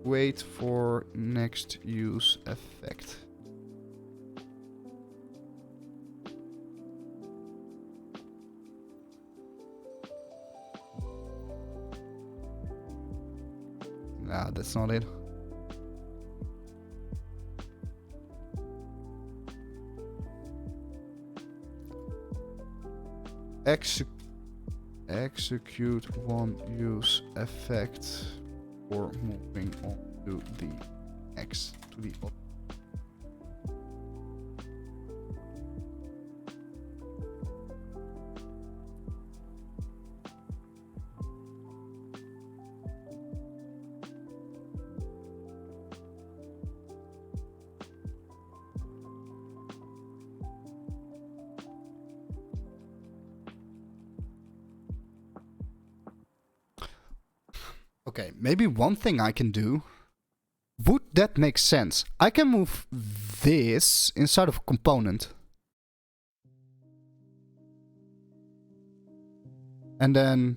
Wait for next use effect. Nah, that's not it. Execute one use effect for moving on to the next to the other. Okay, maybe one thing I can do. Would that make sense? I can move this inside of a component. And then...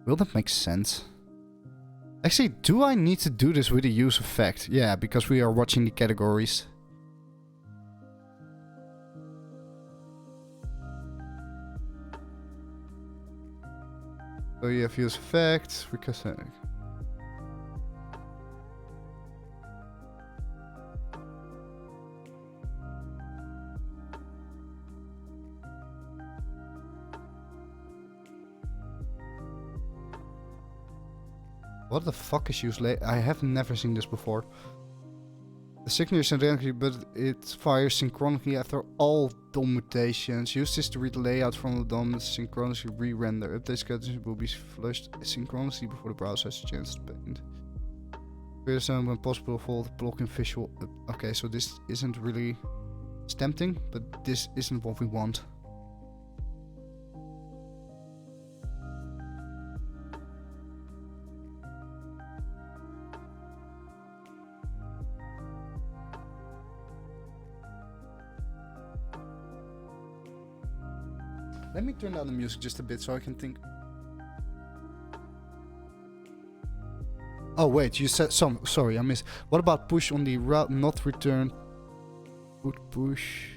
Will that make sense? Actually, do I need to do this with a use effect? Yeah, because we are watching the categories. So you have use effect, because what the fuck is use lay? I have never seen this before. The signal is identical, but it fires synchronically after all DOM mutations. Use this to read the layout from the DOM synchronously re-render. Update schedules will be flushed synchronously before the browser has a chance to paint. Clear some when possible for blocking visual. Okay, so this isn't really tempting, but this isn't what we want. Let me turn down the music just a bit so I can think. Oh wait, you said some. Sorry, I missed. What about push on the route not return? Would push.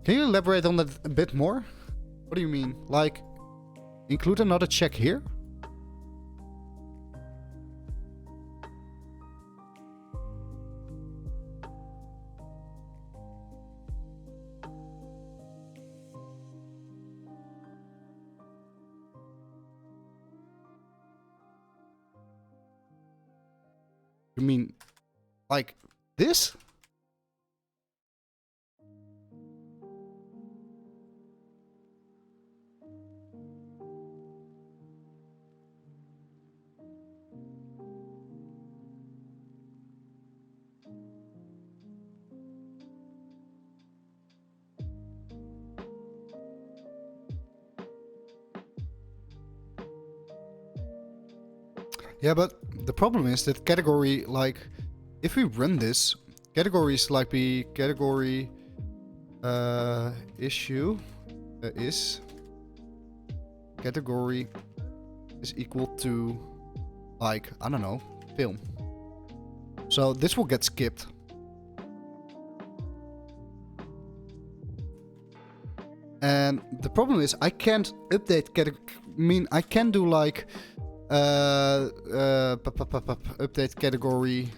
Can you elaborate on that a bit more? What do you mean? Like, include another check here? You mean, like, this? Yeah, but the problem is that category, like, if we run this, categories like the category issue is category is equal to, like, I don't know, film. So this will get skipped. And the problem is I can't update category. I mean, I can do like update category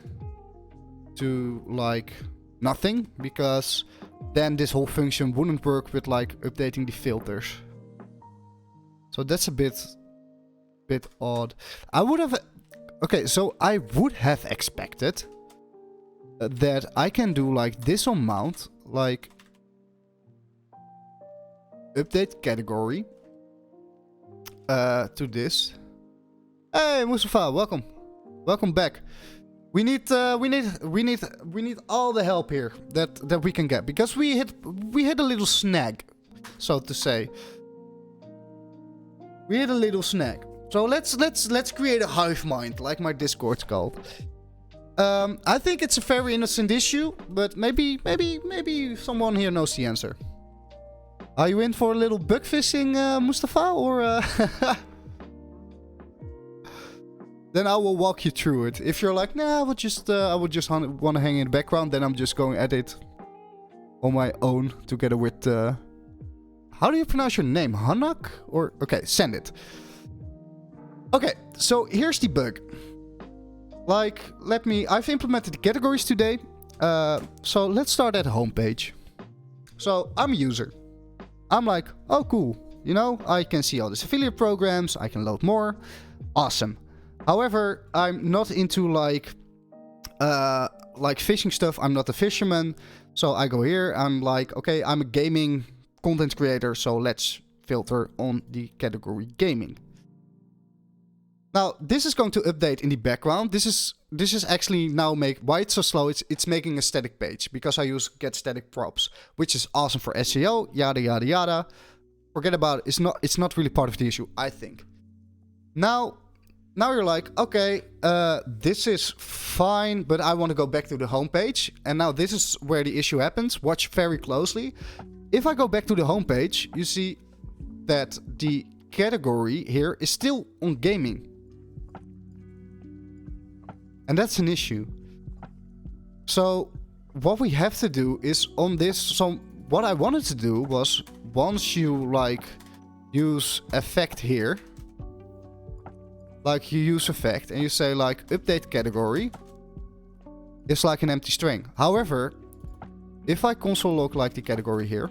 to like nothing, because then this whole function wouldn't work with like updating the filters. So that's a bit odd. I would have, okay, so I would have expected that I can do like this on mount, like update category to this. Hey Mustafa, welcome back. We need all the help here that we can get, because we hit a little snag. so to say. We had a little snack. So let's create a hive mind, like my Discord's called. I think it's a very innocent issue, but maybe someone here knows the answer. Are you in for a little bug fishing, Mustafa, or? Then I will walk you through it. If you're like, nah, I would just want to hang in the background, then I'm just going at it on my own together with. How do you pronounce your name? Hanak? Or okay, send it. Okay, so here's the bug. Like, I've implemented the categories today. So let's start at the homepage. So I'm a user. I'm like, oh cool. You know, I can see all these affiliate programs. I can load more. Awesome. However, I'm not into like fishing stuff. I'm not a fisherman. So I go here. I'm like, okay, I'm a gaming content creator. So let's filter on the category gaming. Now, this is going to update in the background. This is actually now why it's so slow. It's making a static page because I use get static props, which is awesome for SEO. Yada yada yada. Forget about it. It's not really part of the issue, I think. Now you're like, okay, this is fine, but I want to go back to the homepage. And now this is where the issue happens. Watch very closely. If I go back to the homepage, you see that the category here is still on gaming. And that's an issue. So what we have to do is on this. So what I wanted to do was once you like use effect here, like you use effect and you say like update category, it's like an empty string. However, if I console log like the category here,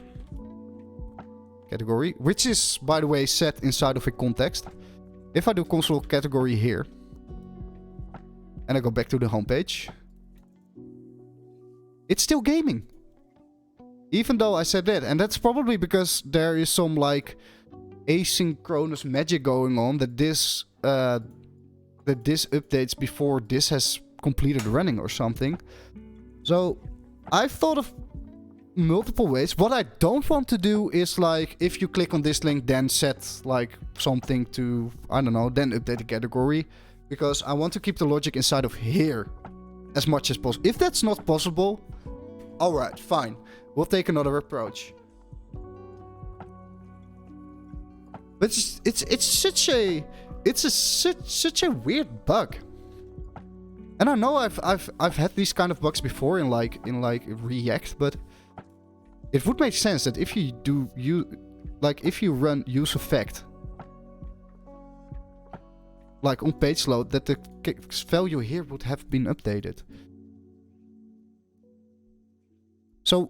category, which is by the way set inside of a context. If I do console log category here, and I go back to the homepage, it's still gaming. Even though I said that. And that's probably because there is some like asynchronous magic going on that this updates before this has completed running or something. So I've thought of multiple ways. What I don't want to do is like if you click on this link then set like something to, I don't know, then update the category. Because I want to keep the logic inside of here as much as possible. If that's not possible, alright, fine. We'll take another approach. But it's such a weird bug. And I know I've had these kind of bugs before in React, but it would make sense that if you run use effect like on page load, that the value here would have been updated. So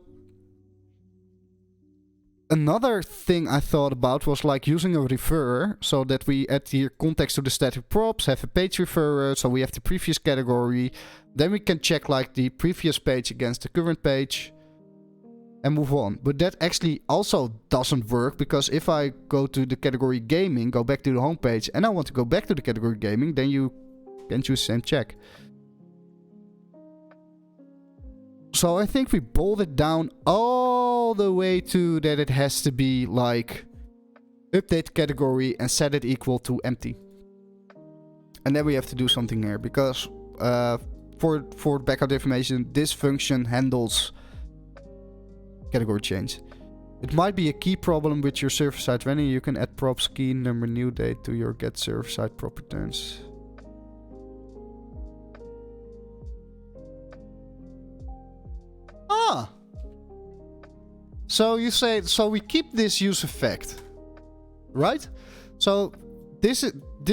another thing I thought about was like using a referrer so that we add here context to the static props, have a page referrer, so we have the previous category, then we can check like the previous page against the current page and move on. But that actually also doesn't work, because if I go to the category gaming, go back to the homepage, and I want to go back to the category gaming, then you can choose same check. So I think we boiled it down all the way to that it has to be like update category and set it equal to empty. And then we have to do something here, because for backup information, this function handles category change. It might be a key problem with your server-side running. You can add props key number new date to your get server-side prop returns. Ah! So you say, so we keep this use effect, right? So this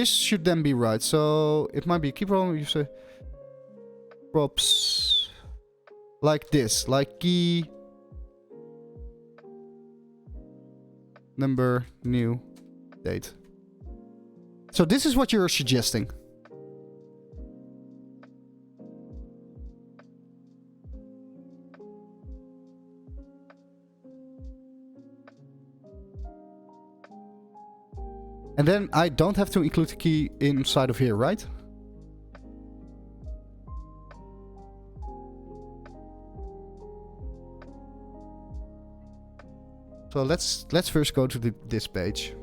should then be right. So it might be a key problem. You say props like this, like key number new date. So this is what you're suggesting. And then I don't have to include the key inside of here, right? So let's first go to this page.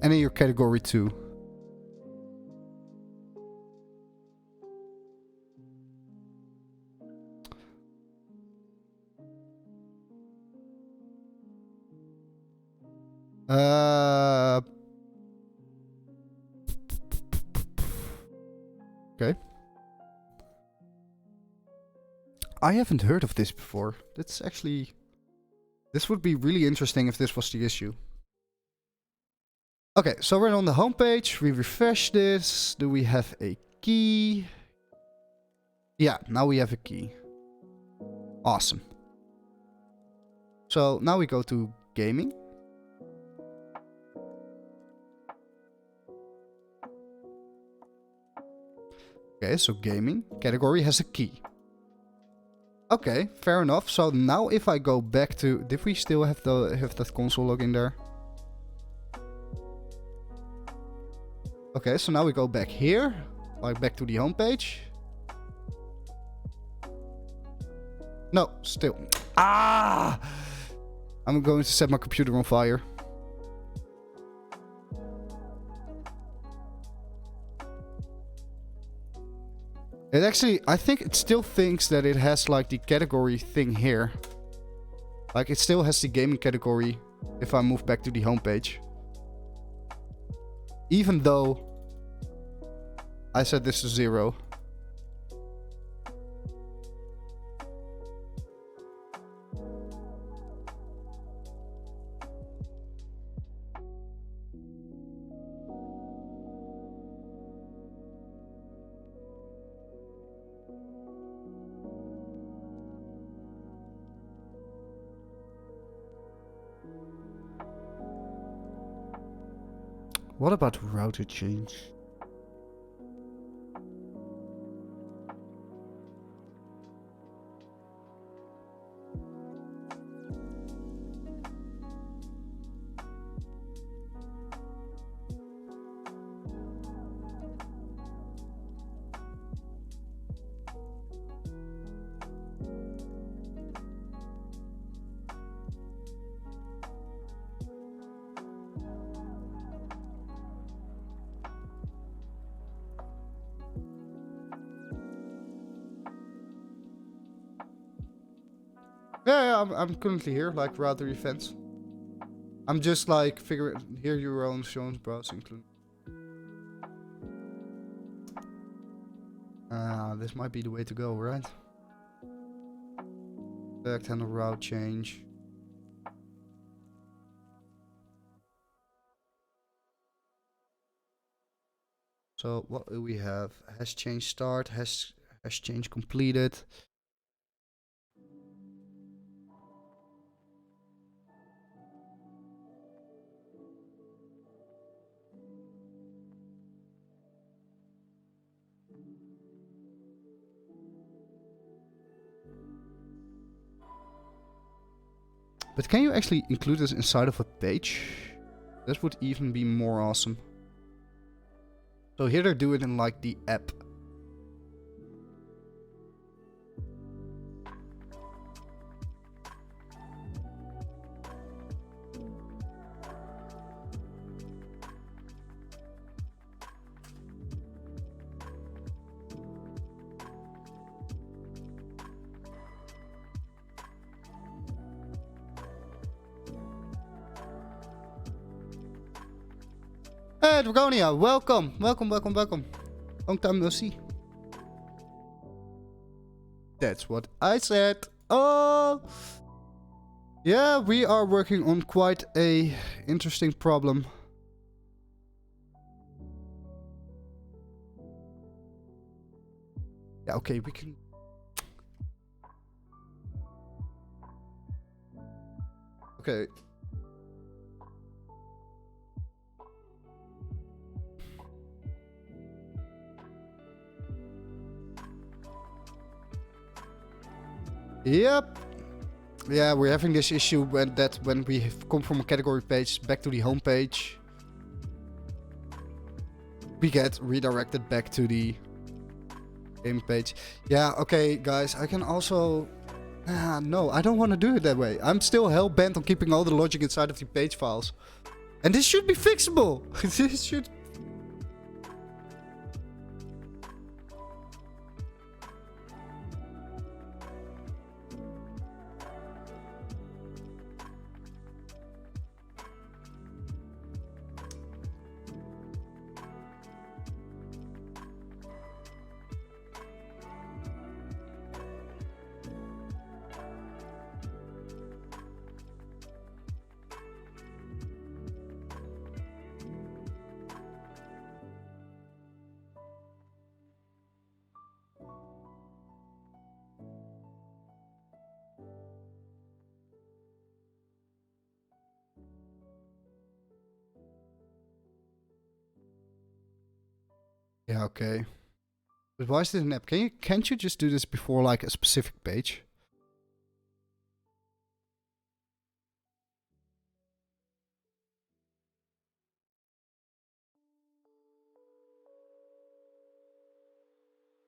And in your category 2. Okay. I haven't heard of this before. That's actually... This would be really interesting if this was the issue. Okay, so we're on the home page. We refresh this. Do we have a key? Yeah, now we have a key. Awesome. So now we go to gaming. Okay, so gaming category has a key. Okay, fair enough. So now if I go back to... Did we still have that console login there? Okay, so now we go back here. Like back to the home page. No, still. Ah! I'm going to set my computer on fire. It actually, I think it still thinks that it has like the category thing here. Like it still has the gaming category if I move back to the home page. Even though I set this to 0. What about router change? Yeah, I'm currently here, like router events. I'm just like figuring here your own zones browsing. This might be the way to go, right? Select handle route change. So what do we have? Hash change start, hash change completed. But can you actually include this inside of a page? That would even be more awesome. So here they do it in like the app. Hey, Dragonia, welcome. Welcome. Long time no see. That's what I said. Oh! Yeah, we are working on quite a interesting problem. Yeah, okay, we can... Okay. Yep. Yeah, we're having this issue when we come from a category page back to the home page. we get redirected back to the game page. Yeah, okay, guys, I can also... no, I don't want to do it that way. I'm still hell-bent on keeping all the logic inside of the page files. And this should be fixable. This should... Yeah, okay. But why is this an app? Can't you just do this before like a specific page?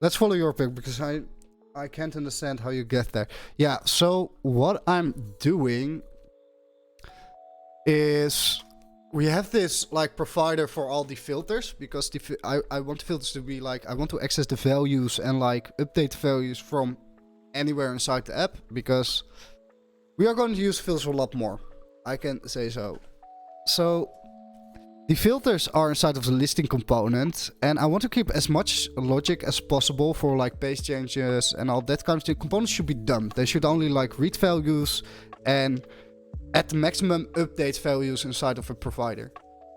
Let's follow your pick because I can't understand how you get there. Yeah, so what I'm doing is we have this like provider for all the filters because I want the filters to be like, I want to access the values and like update the values from anywhere inside the app because we are going to use filters a lot more. I can say so. So the filters are inside of the listing component and I want to keep as much logic as possible for like page changes and all that kind of thing. Components should be dumb. They should only like read values and at the maximum update values inside of a provider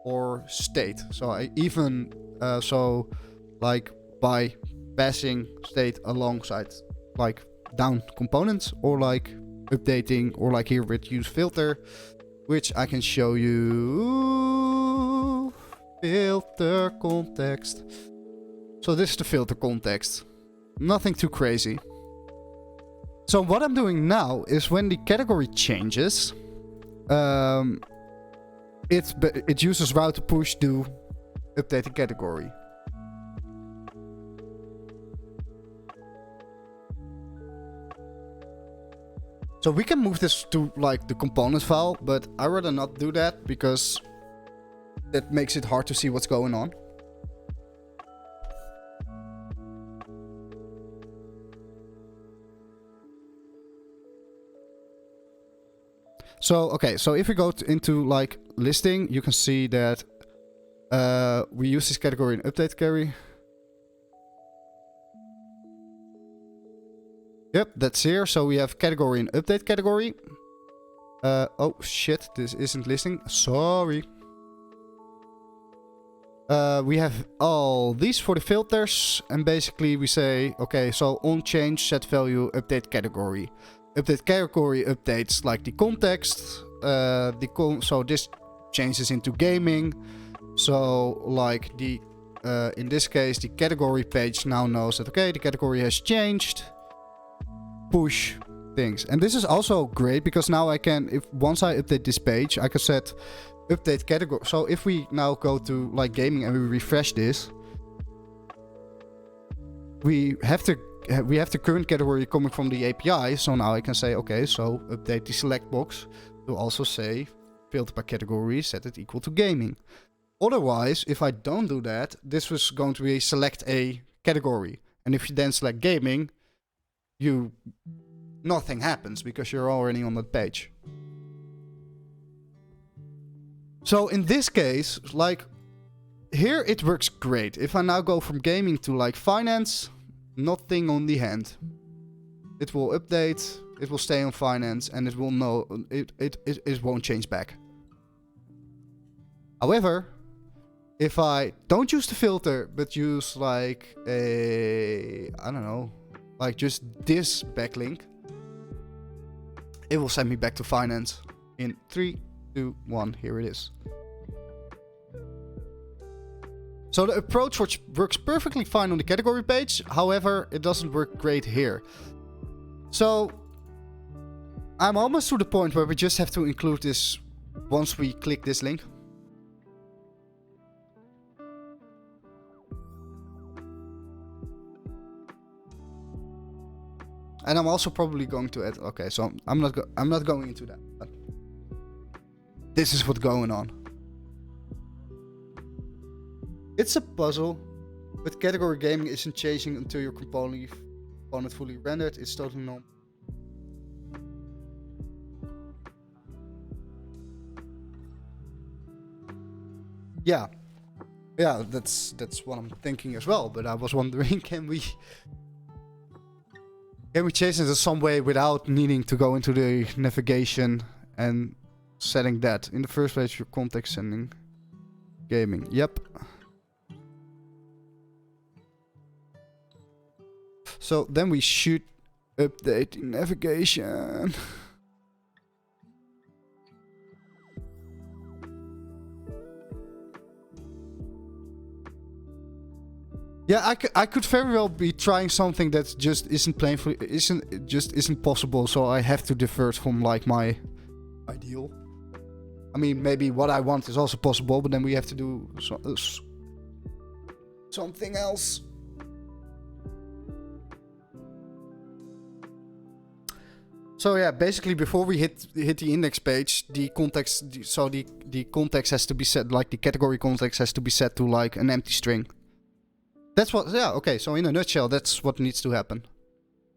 or state. So I even so like by passing state alongside like down components or like updating or like here with use filter, which I can show you. Filter context. So this is the filter context. Nothing too crazy. So what I'm doing now is when the category changes, it uses route to push to update the category. So we can move this to like the component file, but I rather not do that because that makes it hard to see what's going on. So, okay, so if we go into like listing, you can see that we use this category in update category. Yep, that's here. So we have category and update category. Oh shit, this isn't listing. Sorry. We have all these for the filters. And basically we say, okay, so on change, set value, update category. Update category updates like the context. So this changes into gaming. So like the, in this case, the category page now knows that, okay, the category has changed. Push things. And this is also great because now I can, if once I update this page, I can set update category. So if we now go to like gaming and we refresh this, we have the current category coming from the API. So now I can say, okay, so update the select box to also say filter by category, set it equal to gaming. Otherwise, if I don't do that, this was going to be select a category. And if you then select gaming, nothing happens because you're already on that page. So in this case, like here it works great. If I now go from gaming to like finance, nothing on the hand. It will update, it will stay on finance, and it will know it won't change back. However, if I don't use the filter but use like a, I don't know, like just this backlink, it will send me back to finance in 3, 2, 1. Here it is. So the approach works perfectly fine on the category page. However, it doesn't work great here. So I'm almost to the point where we just have to include this once we click this link. And I'm also probably going to add. Okay, so I'm not going into that. But this is what's going on. It's a puzzle, but category gaming isn't changing until your component fully rendered. It's totally normal. Yeah, that's what I'm thinking as well. But I was wondering, can we change it in some way without needing to go into the navigation and setting that in the first place? Your context sending gaming. Yep. So then we should update the navigation. Yeah, I could very well be trying something that just isn't possible, so I have to divert from like my ideal. I mean, maybe what I want is also possible, but then we have to do something else. So yeah, basically before we hit the index page, the context has to be set, like the category context has to be set to like an empty string. That's what, yeah, okay, so in a nutshell, that's what needs to happen.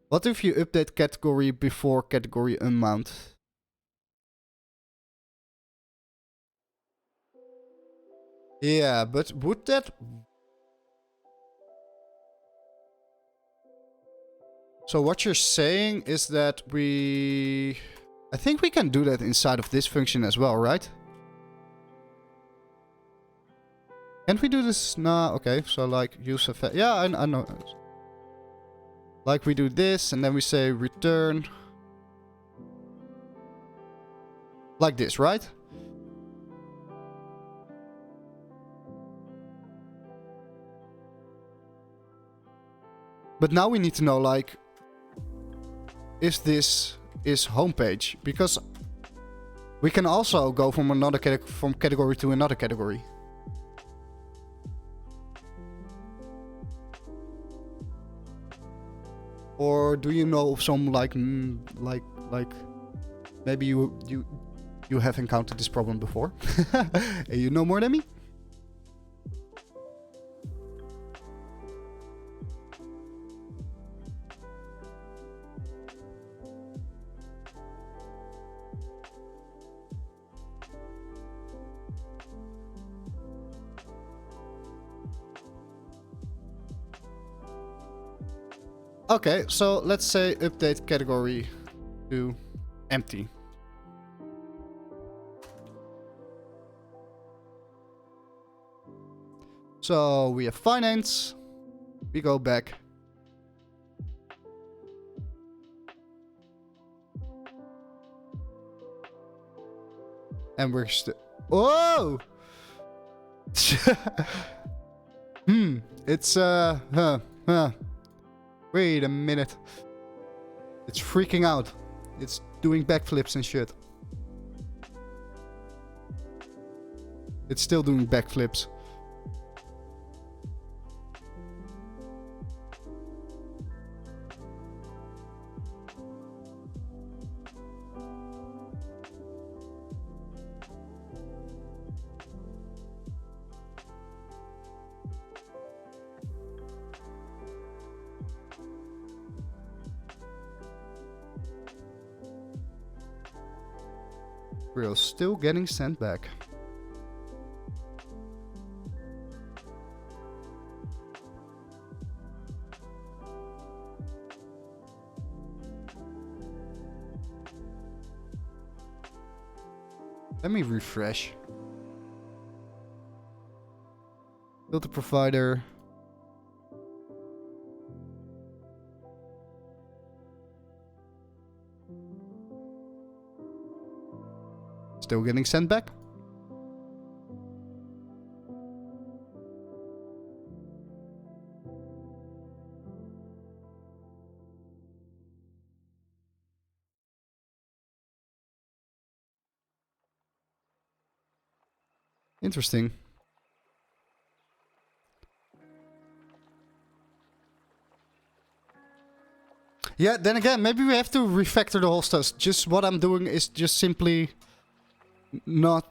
What if you update category before category unmount? Yeah, but would that... So what you're saying is that I think we can do that inside of this function as well, right? Can't we do this? Nah, okay. So like use effect. Yeah, I know. Like we do this and then we say return. Like this, right? But now we need to know, like, is this homepage? Because we can also go from from category to another category. Or do you know of some like maybe you have encountered this problem before? You know more than me? Okay, so let's say update category to empty. So we have finance. We go back. And we're still... Whoa! It's, Wait a minute. It's freaking out. It's doing backflips and shit. It's still doing backflips. We're still getting sent back. Let me refresh. Filter provider. Still getting sent back. Interesting. Yeah, then again, maybe we have to refactor the whole stuff. Just what I'm doing is just simply not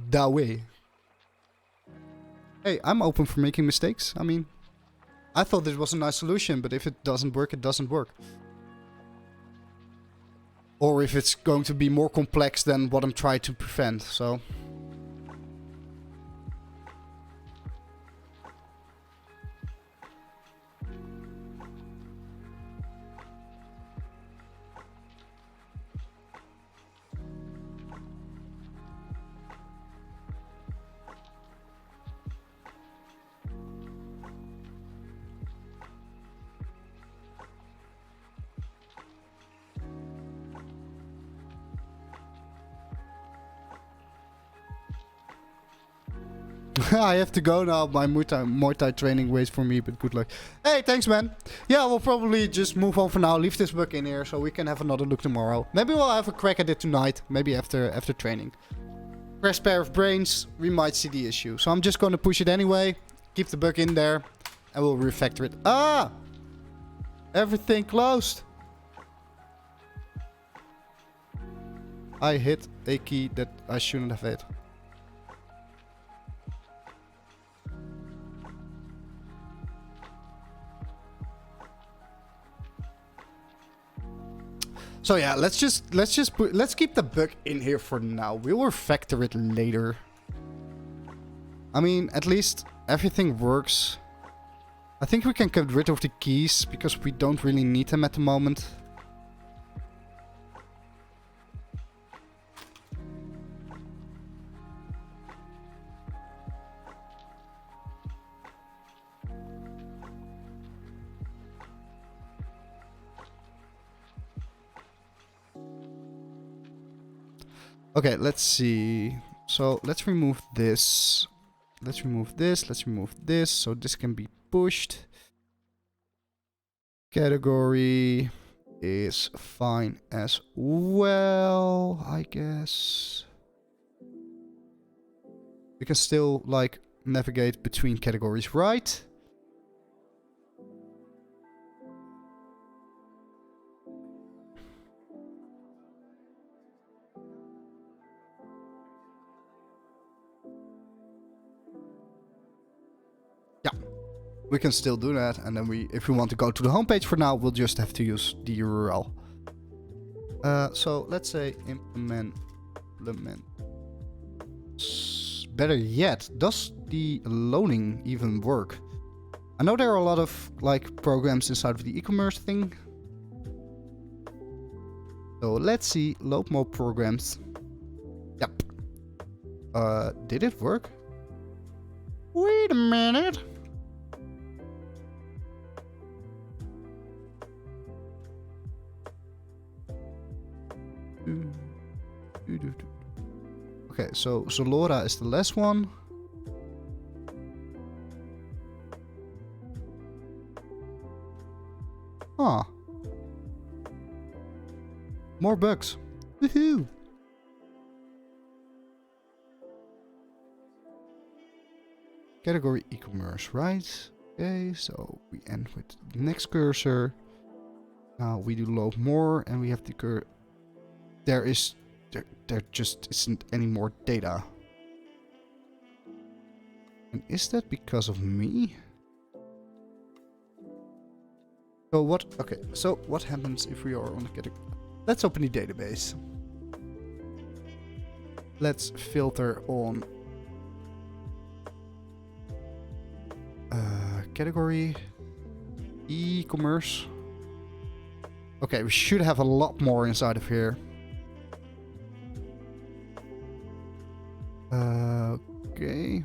that way. Hey, I'm open for making mistakes. I mean, I thought this was a nice solution, but if it doesn't work, it doesn't work. Or if it's going to be more complex than what I'm trying to prevent, so... I have to go now. My Muay Thai training waits for me, but good luck. Hey, thanks, man. Yeah, we'll probably just move on for now. Leave this book in here so we can have another look tomorrow. Maybe we'll have a crack at it tonight. Maybe after training. Fresh pair of brains. We might see the issue. So I'm just going to push it anyway. Keep the book in there. And we'll refactor it. Ah! Everything closed. I hit a key that I shouldn't have hit. So yeah, let's keep the bug in here for now. We'll refactor it later. I mean, at least everything works. I think we can get rid of the keys because we don't really need them at the moment. Okay, let's see. So let's remove this. Let's remove this. Let's remove this. So this can be pushed. Category is fine as well, I guess. We can still, like, navigate between categories, right? Yeah, we can still do that, and then if we want to go to the homepage for now, we'll just have to use the URL. So let's say implement. Better yet, does the loading even work? I know there are a lot of like programs inside of the e-commerce thing. So let's see, load more programs. Yep. Did it work? Wait a minute. Okay, so Zalora is the last one. Ah. More bugs. Woohoo! Category e-commerce, right? Okay, so we end with the next cursor. Now we do load more and we have the there just isn't any more data. And is that because of me? So what? Okay, so what happens if we are on the category? Let's open the database. Let's filter on category e-commerce. Okay, we should have a lot more inside of here. Okay.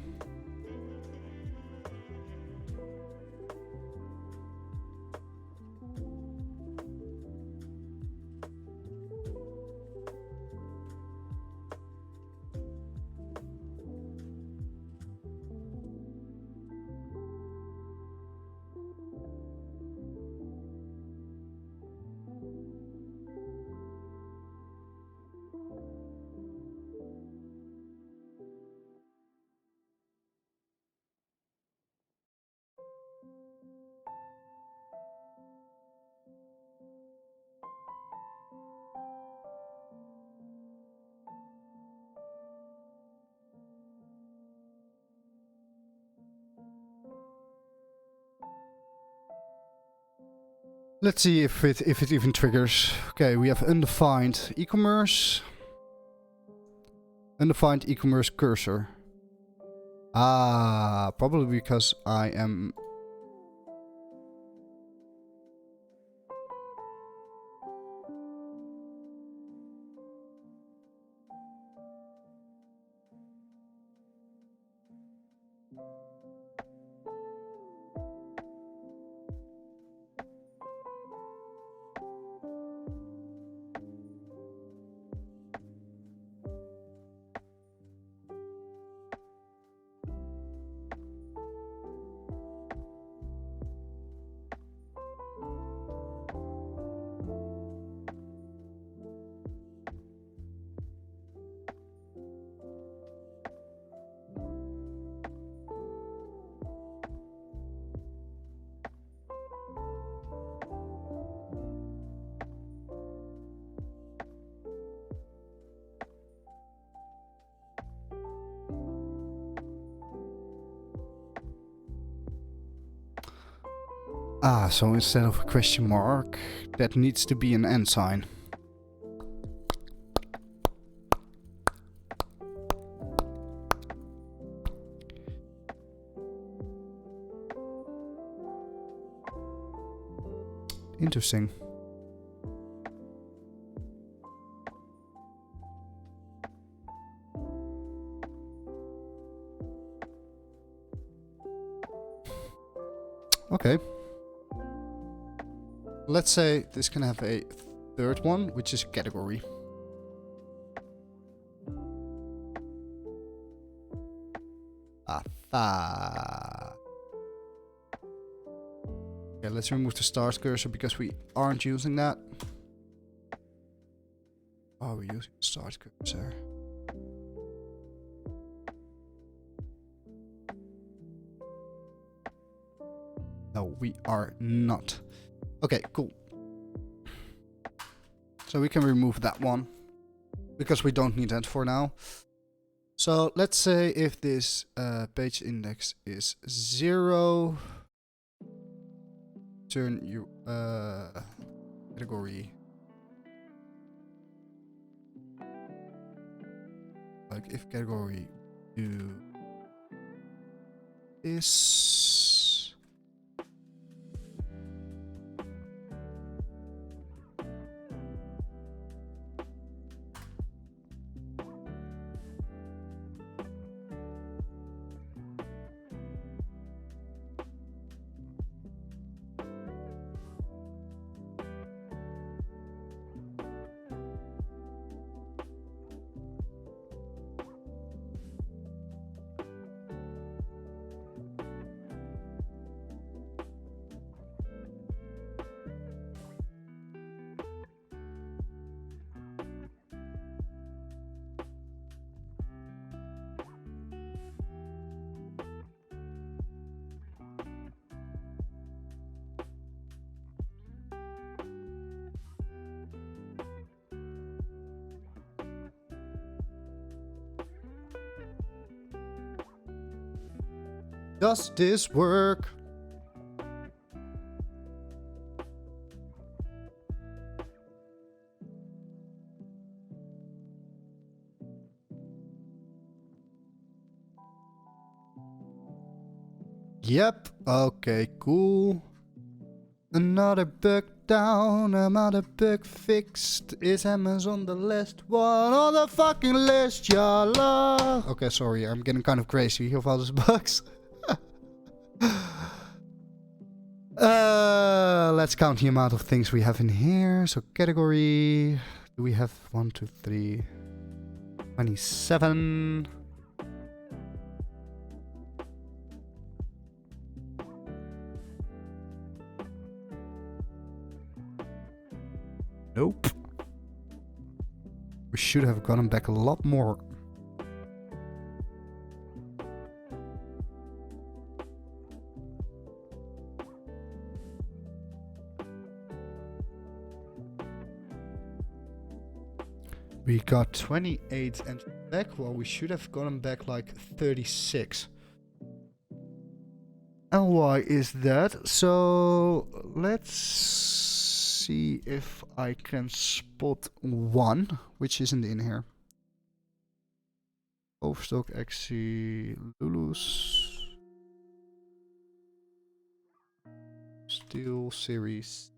Let's see if it even triggers. Okay, we have undefined e-commerce. Undefined e-commerce cursor. Ah, probably because I am... Ah, so instead of a question mark, that needs to be an and sign. Interesting. Okay. Let's say this can have a third one, which is a category. Okay, let's remove the stars cursor because we aren't using that. Oh, we're using the stars cursor. No, we are not. Okay, cool. So we can remove that one because we don't need that for now. So let's say if this page index is 0, turn your category like if category do this. Does this work? Yep. Okay, cool. Another bug down, another bug fixed. Is Amazon the last one on the fucking list, y'all? Okay, sorry, I'm getting kind of crazy of all these bugs. Let's count the amount of things we have in here. So category, do we have 1, 2, 3, 27. Nope. We should have gotten back a lot more. We got 28 and back. Well, we should have gotten back like 36. And why is that? So let's see if I can spot one, which isn't in here. Overstock, XC, Lulus. Steel series.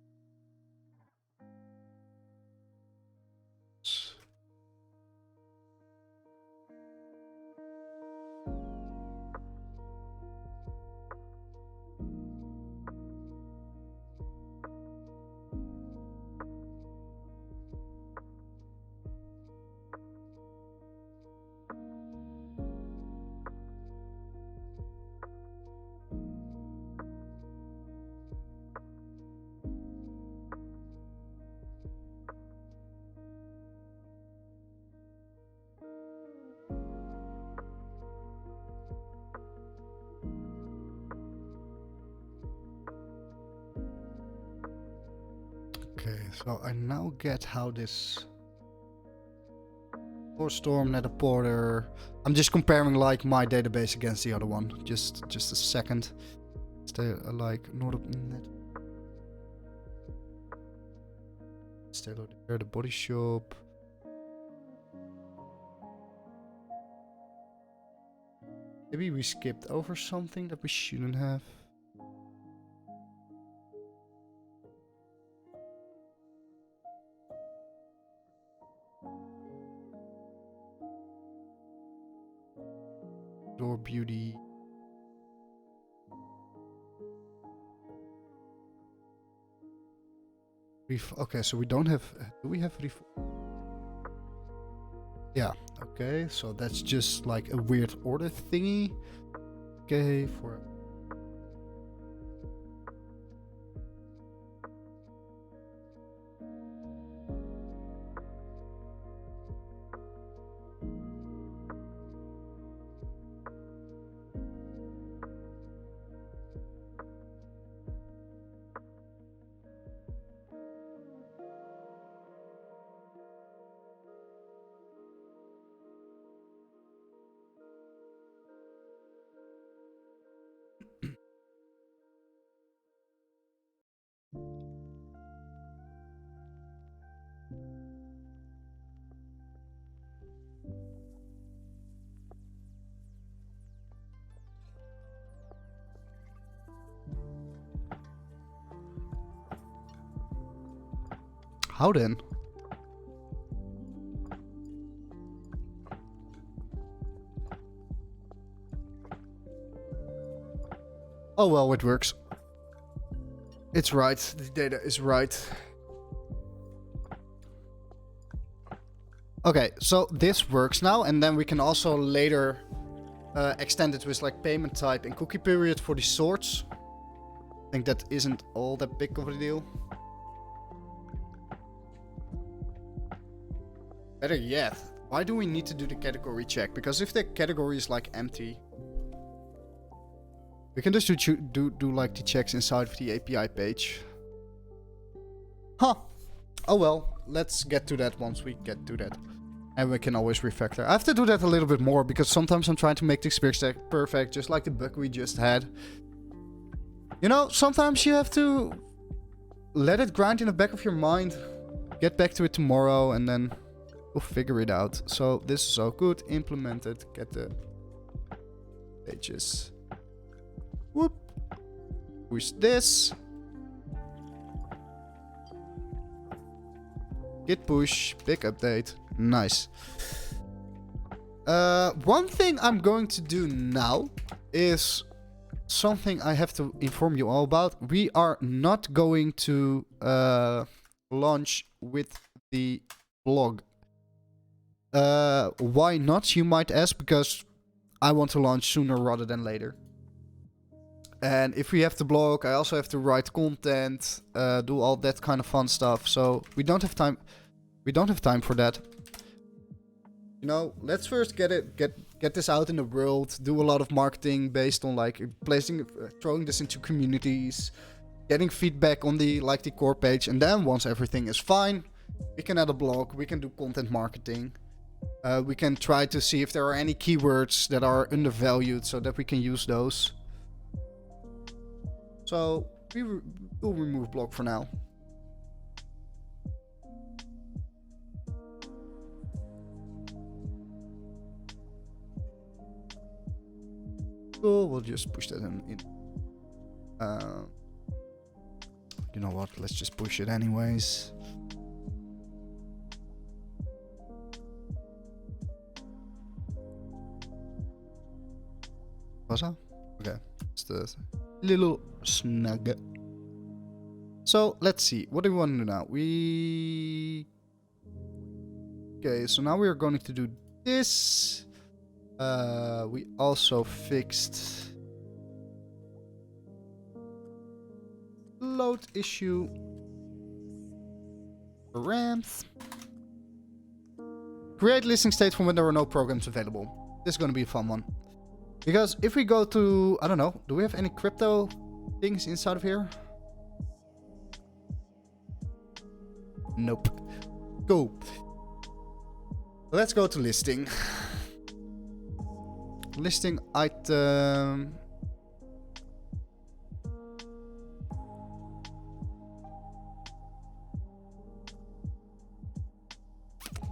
Okay, so I now get how this Storm, Nether Porter. I'm just comparing like my database against the other one. Just a second. Stay like Net. Stay there, the body shop. Maybe we skipped over something that we shouldn't have. Door beauty. Okay, so we don't have. Do we have Yeah. Okay, so that's just like a weird order thingy. Okay, for. How then? Oh well, it works. It's right. The data is right. Okay, so this works now, and then we can also later extend it with like payment type and cookie period for the swords. I think that isn't all that big of a deal. Better yet, why do we need to do the category check? Because if the category is like empty, we can just do like the checks inside of the API page. Huh. Oh well, let's get to that once we get to that. And we can always refactor. I have to do that a little bit more because sometimes I'm trying to make the experience perfect, just like the bug we just had. You know, sometimes you have to let it grind in the back of your mind, get back to it tomorrow, and then we'll figure it out. So this is all good. Implement it. Get the pages. Whoop. Push this. Git push. Big update. Nice. One thing I'm going to do now is something I have to inform you all about. We are not going to launch with the blog. Why not, you might ask? Because I want to launch sooner rather than later. And if we have the blog, I also have to write content, do all that kind of fun stuff. So we don't have time. We don't have time for that. You know, let's first get this out in the world. Do a lot of marketing based on like throwing this into communities, getting feedback on the core page, and then once everything is fine, we can add a blog. We can do content marketing. We can try to see if there are any keywords that are undervalued so that we can use those. So we'll remove blog for now. Cool, we'll just push that in. You know what, let's just push it anyways. Was that? Okay, it's the little snug. So let's see, what do we want to do now? Okay, so now we are going to do this. We also fixed load issue for ramps. Create listing state from when there are no programs available. This is going to be a fun one. Because if we go to, I don't know, do we have any crypto things inside of here? Nope. Go. Let's go to listing. Listing item.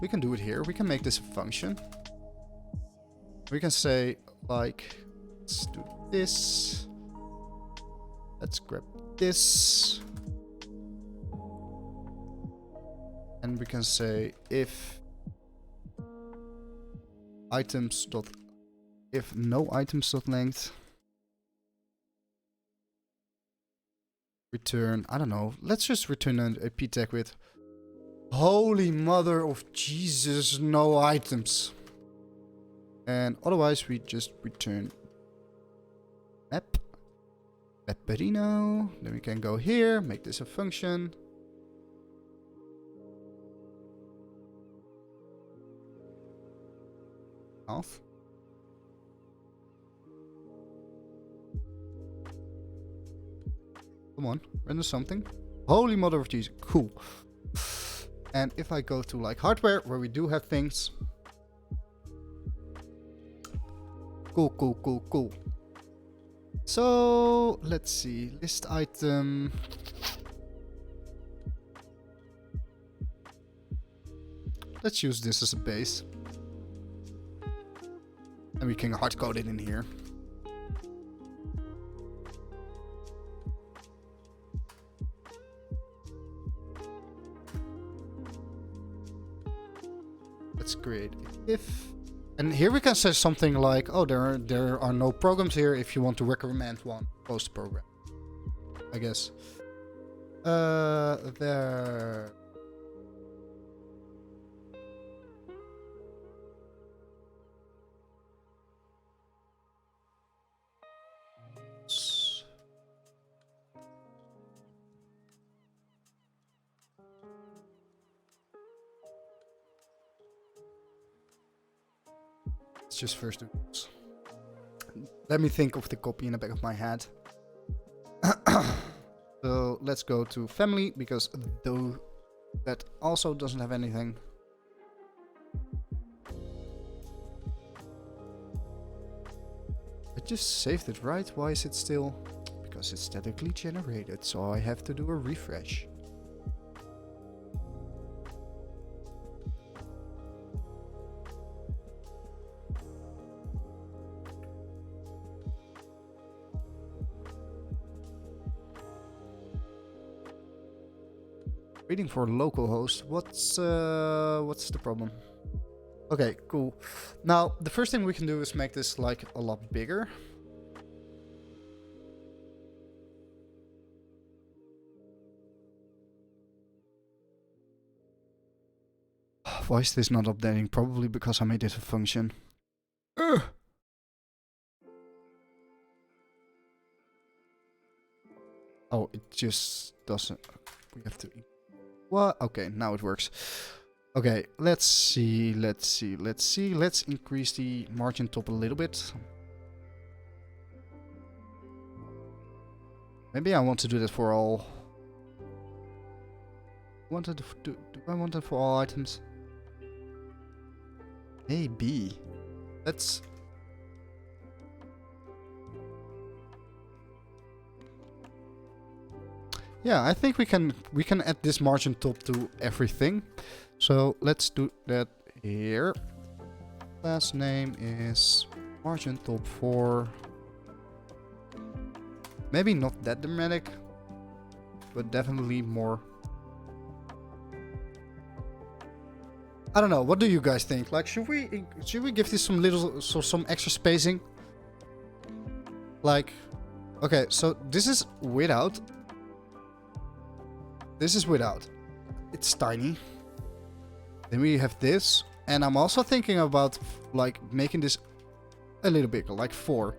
We can do it here. We can make this a function. We can say, like, let's do this. Let's grab this. And we can say if items dot if no items dot length return, I don't know, let's just return a p tag with holy mother of Jesus, no items. And otherwise we just return map Pepperino. Then we can go here, make this a function. Off. Come on, render something. Holy mother of Jesus, cool. And if I go to like hardware, where we do have things. Cool, cool, cool, cool. So let's see, list item. Let's use this as a base. And we can hard code it in here. Let's create if. And here we can say something like, oh, there are no programs here. If you want to recommend one, post program. I guess. There. Let's just first do this. Let me think of the copy in the back of my head. So let's go to family, because though that also doesn't have anything. I just saved it, right? Why is it still? Because it's statically generated, so I have to do a refresh. Waiting for localhost. What's the problem? Okay, cool. Now the first thing we can do is make this like a lot bigger. Why is this not updating? Probably because I made it a function. Ugh. Oh, it just doesn't. We have to. What? Okay, now it works. Okay, let's see. Let's increase the margin top a little bit. Maybe I want to do that for all. Do I want that for all items? Maybe. Let's. Yeah, I think we can add this margin top to everything. So let's do that here. Last name is margin top for Maybe not that dramatic, but definitely more. I don't know. What do you guys think? Like, should we give this some extra spacing? Like, okay, so this is without. This is without. It's tiny. Then we have this, and I'm also thinking about like making this a little bigger, like 4.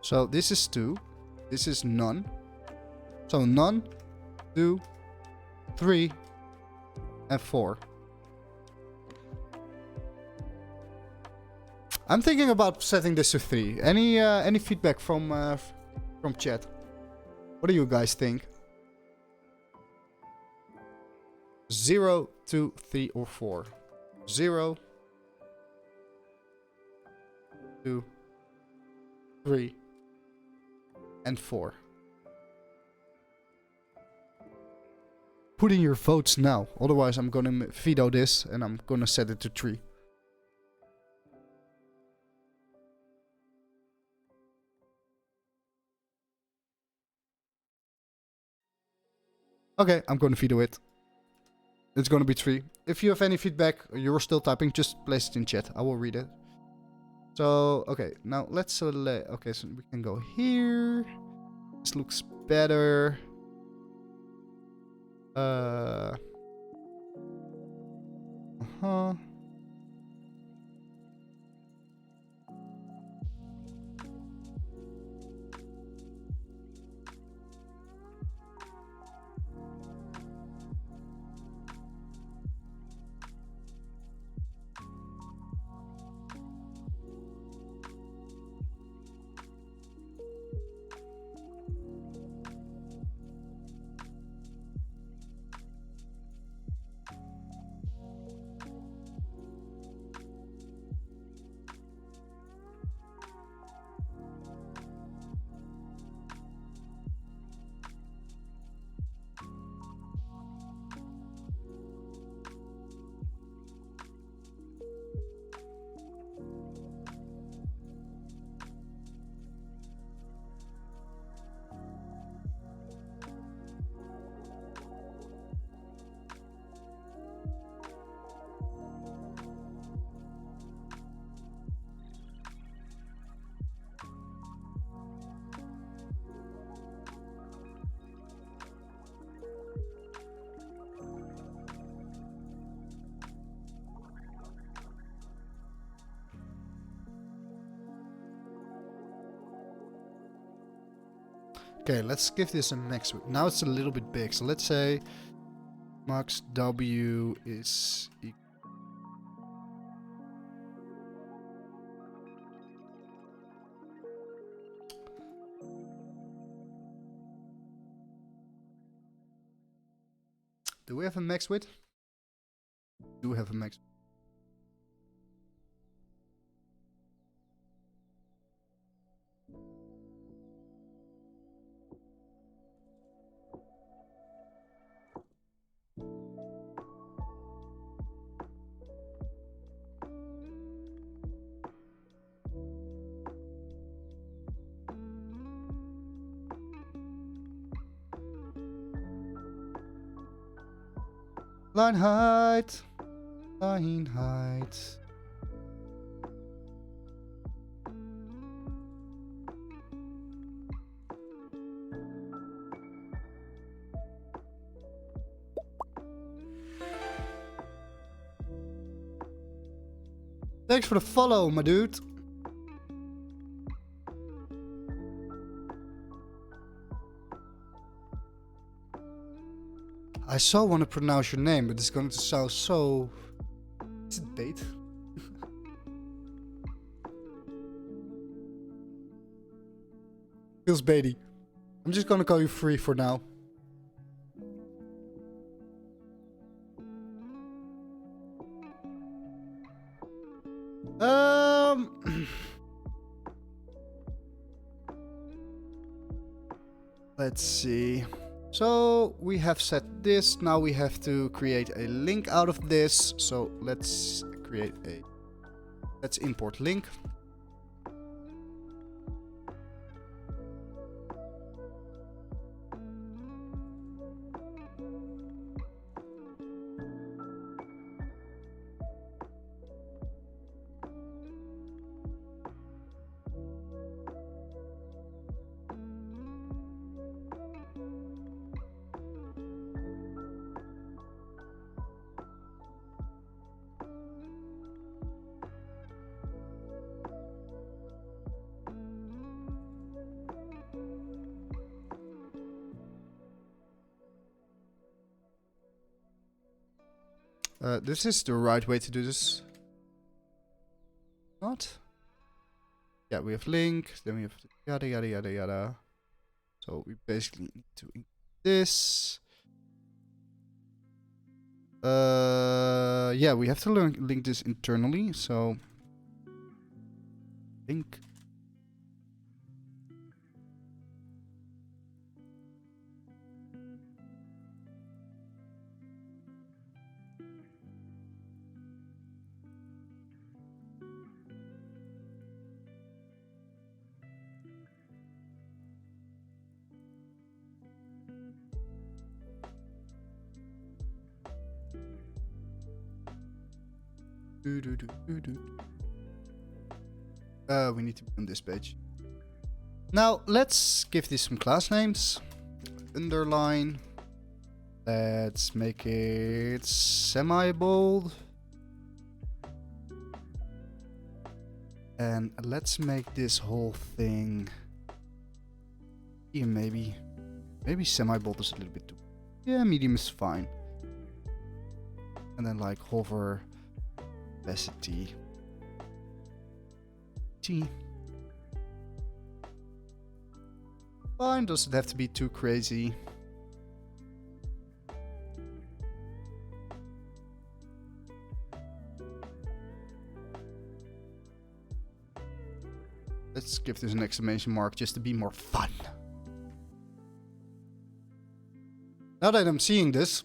So this is 2. This is none. So none, 2, 3, and 4. I'm thinking about setting this to 3. Any feedback from chat? What do you guys think? 0, 2, 3, or 4. 0, 2, 3, and 4. Put in your votes now. Otherwise, I'm gonna veto this and I'm gonna set it to 3. Okay, I'm gonna veto it. It's gonna be 3. If you have any feedback, you're still typing, just place it in chat. I will read it. So, okay, now let's select. Okay, so we can go here. This looks better. Uh-huh. Okay, let's give this a max width. Now it's a little bit big, so let's say max W is equal. Do we have a max width? Do we have a max? Line height. Line height. Thanks for the follow, my dude. I so want to pronounce your name, but it's going to sound so... Is it bait? Feels baity. I'm just going to call you Free for now. Let's see. So we have set this. Now we have to create a link out of this. So let's create a... Let's import link. This is the right way to do this. Not? Yeah, we have link, then we have yada yada yada yada. So we basically need to include this. Yeah, we have to link this internally, so link. We need to be on this page. Now let's give this some class names. Underline. Let's make it semi-bold. And let's make this whole thing. Yeah, maybe semi-bold is a little bit too. Yeah, medium is fine. And then like hover opacity T. Fine, doesn't have to be too crazy. Let's give this an exclamation mark just to be more fun. Now that I'm seeing this,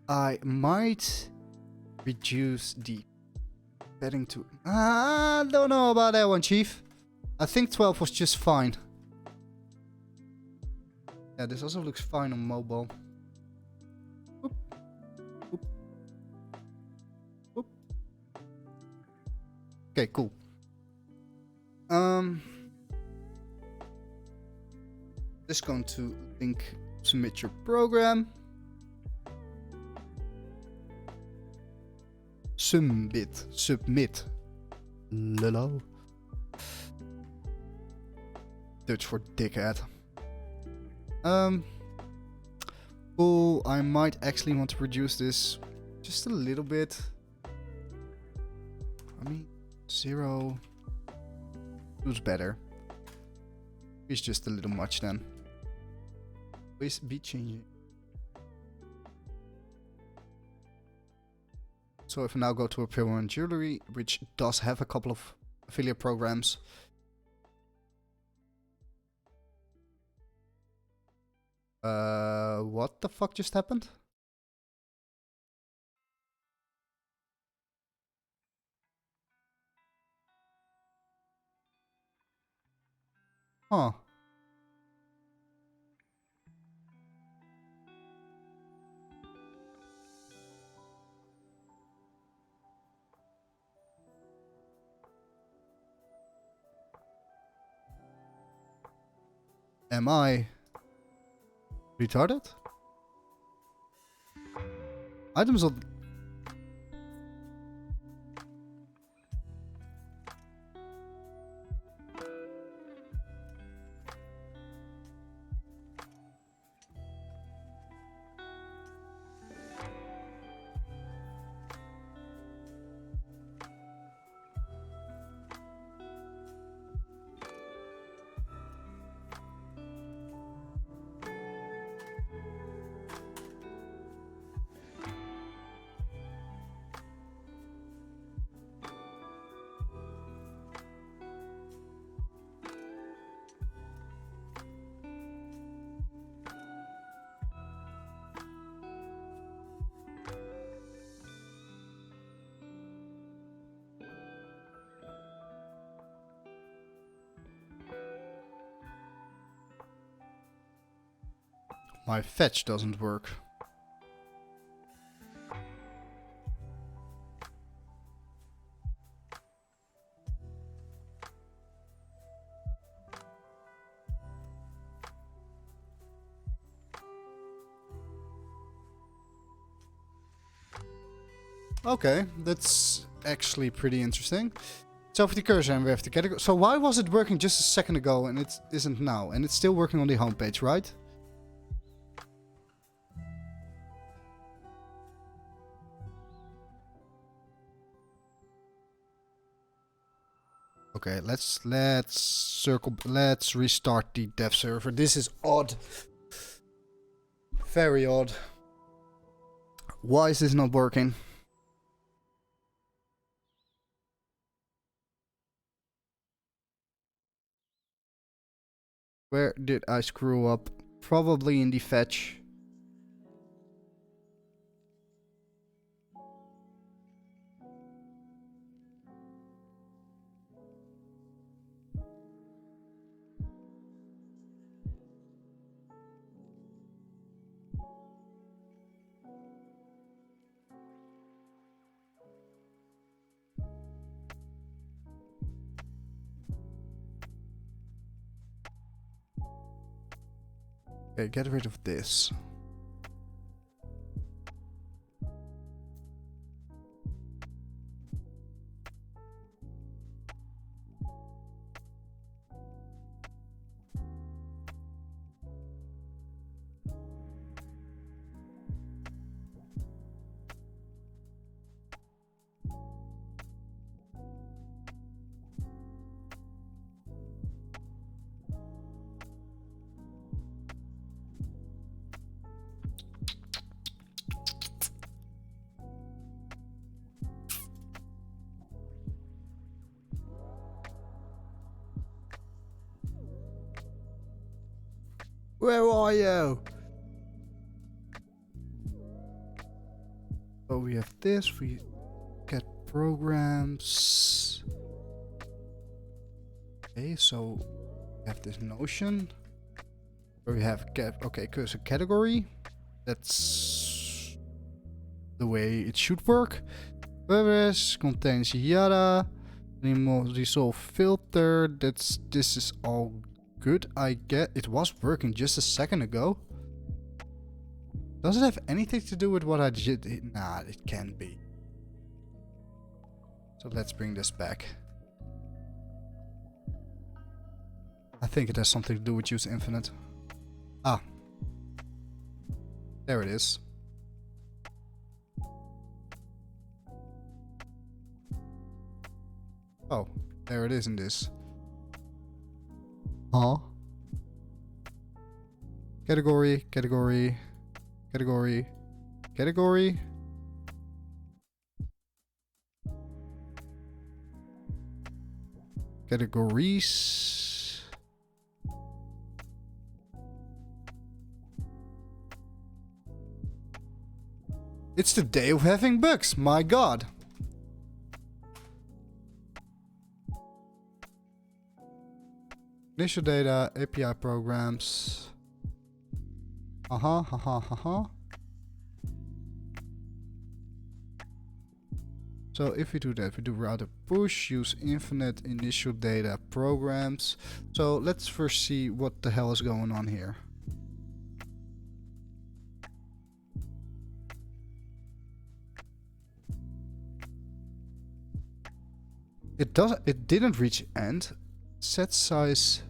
I might reduce the padding to... I don't know about that one, Chief. I think 12 was just fine. Yeah, this also looks fine on mobile. Oop. Oop. Oop. Okay, cool. Just going to link submit your program. Submit. Lolo. Dutch for dickhead. Cool. I might actually want to reduce this just a little bit. I mean, 0 was better. It's just a little much then. Please be changing. So if I now go to Apparel and Jewelry, which does have a couple of affiliate programs. What the fuck just happened? Huh. Am I retarded? Items on... My fetch doesn't work. Okay, that's actually pretty interesting. So for the cursor and we have the category. So why was it working just a second ago and it isn't now? And it's still working on the homepage, right? Okay, let's restart the dev server. This is odd. Very odd. Why is this not working? Where did I screw up? Probably in the fetch. Okay, get rid of this. Where are you? So we have this, we get programs. Okay, so we have this Notion. Where we have okay, cursor category. That's the way it should work. Whereas contains yada. Resolve filter. This is all good. I get it was working just a second ago. Does it have anything to do with what I did? Nah, it can't be. So let's bring this back. I think it has something to do with use infinite. Ah. There it is. Oh, there it is in this. Huh? Category, category, category, category. Categories. It's the day of having bugs, my god. Initial data, API programs. So if we do that, we do router push, use infinite initial data programs. So let's first see what the hell is going on here. It didn't reach end. Set size.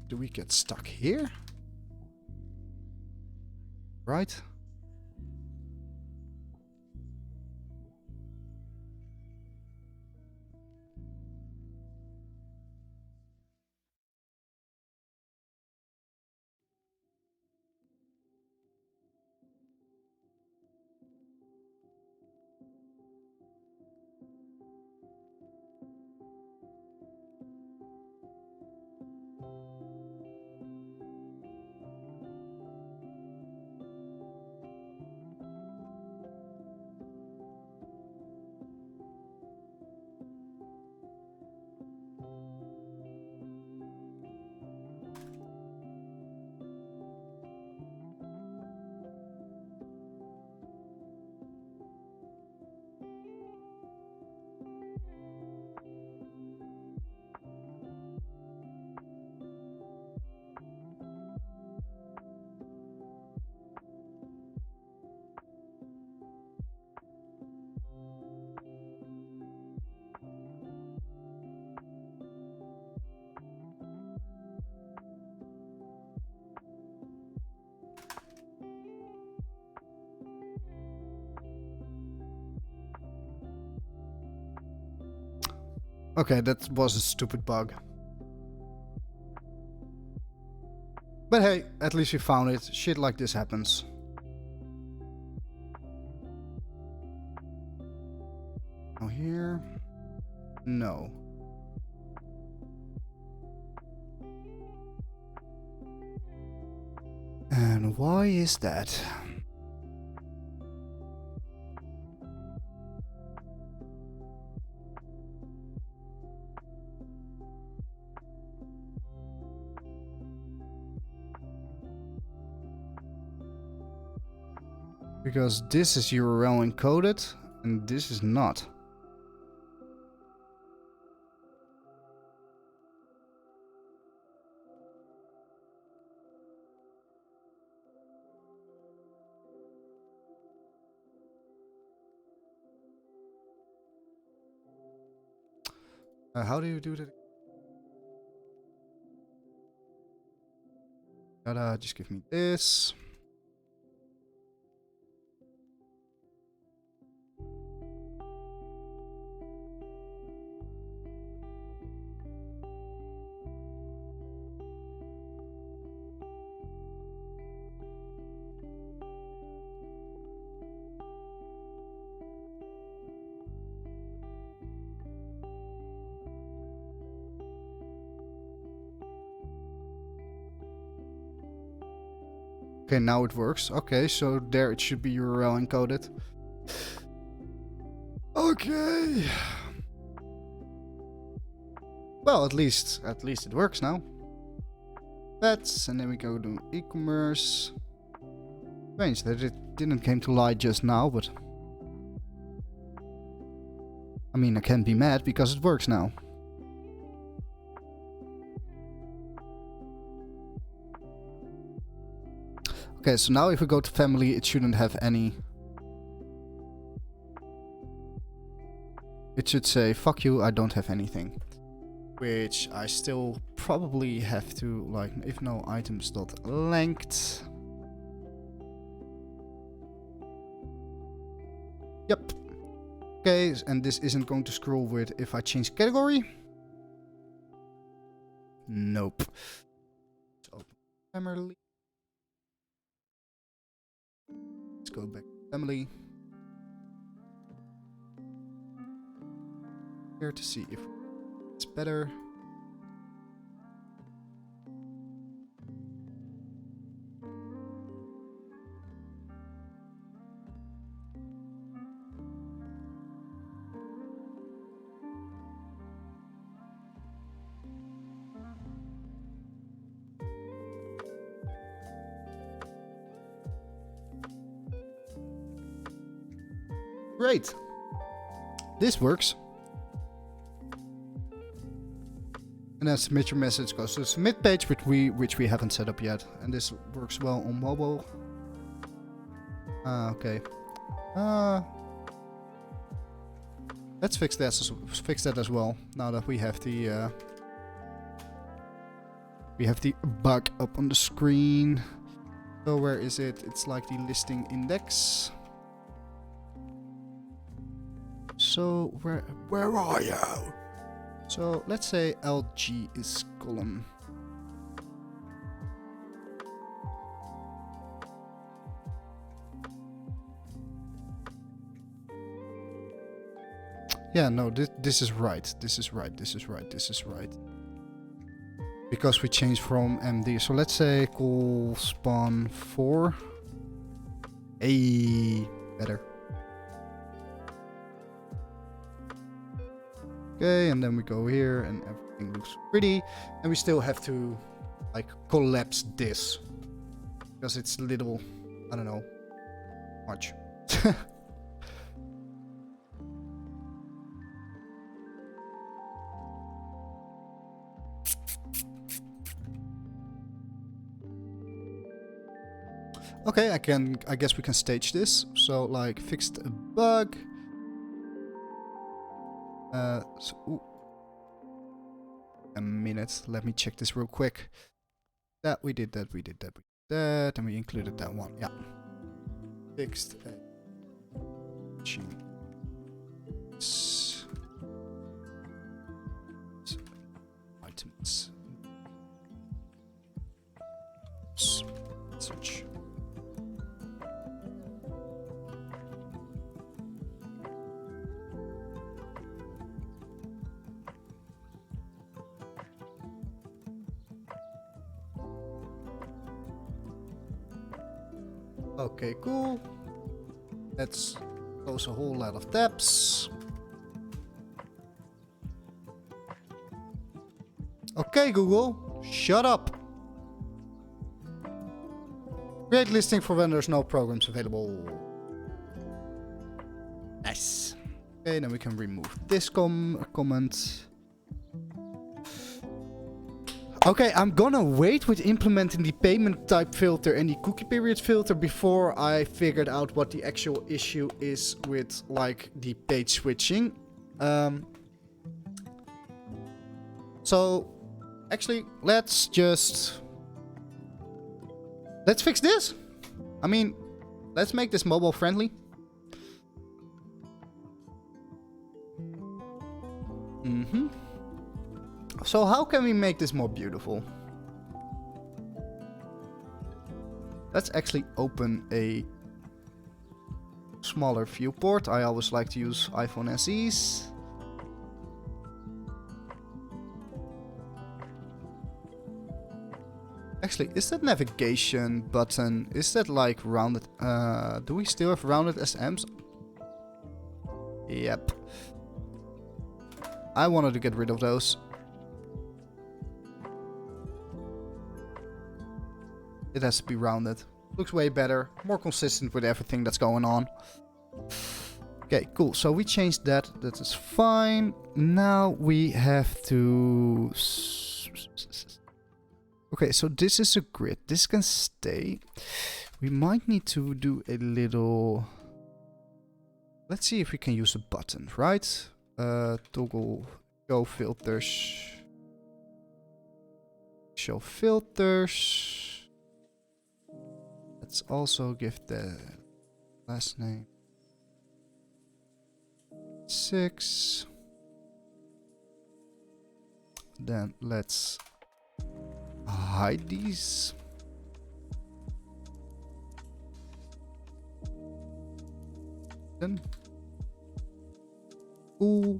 Do we get stuck here? Right? Okay, that was a stupid bug. But hey, at least we found it. Shit like this happens. Oh, here? No. And why is that? Because this is URL encoded and this is not. How do you do that? Gotta just give me this. Okay, now it works. Okay, so there it should be URL encoded. Okay. Well, at least it works now. Pets, and then we go to e-commerce. Strange that it didn't came to light just now, but I mean, I can't be mad because it works now. Okay, so now if we go to family, it shouldn't have any. It should say, fuck you, I don't have anything. Which I still probably have to, like, if no items dot length. Yep. Okay, and this isn't going to scroll with if I change category. Nope. So open family. Let's go back to family. Here to see if it's better. Great. This works. And then submit your message goes to the submit page, which we haven't set up yet. And this works well on mobile. Okay. Let's fix that as well. Now that we have the bug up on the screen. So where is it? It's like the listing index. So where are you? So let's say LG is column. Yeah, no, this is right. This is right. This is right. This is right. Because we changed from MD. So let's say call spawn 4. Hey, better. Okay, and then we go here and everything looks pretty. And we still have to like collapse this. Because it's a little, I don't know, much. Okay, I guess we can stage this. So like fixed a bug. A minute. Let me check this real quick. That we did that, we did that, we did that, and we included that one. Yeah. Fixed. Okay, cool. Let's close a whole lot of tabs. Okay, Google, shut up. Create listing for when there's no programs available. Nice. Okay, then we can remove this comment. Okay, I'm gonna wait with implementing the payment type filter and the cookie period filter before I figured out what the actual issue is with, like, the page switching. So, actually, let's fix this. I mean, let's make this mobile friendly. So how can we make this more beautiful? Let's actually open a smaller viewport. I always like to use iPhone SEs. Actually, is that navigation button, is that like rounded? Do we still have rounded SMs? Yep. I wanted to get rid of those. It has to be rounded. Looks way better. More consistent with everything that's going on. Okay, cool. So we changed that. That is fine. Now we have to... Okay, so this is a grid. This can stay. We might need to do a little... Let's see if we can use a button, right? Toggle show filters. Show filters. Let's also give the last name 6. Then let's hide these. Then cool.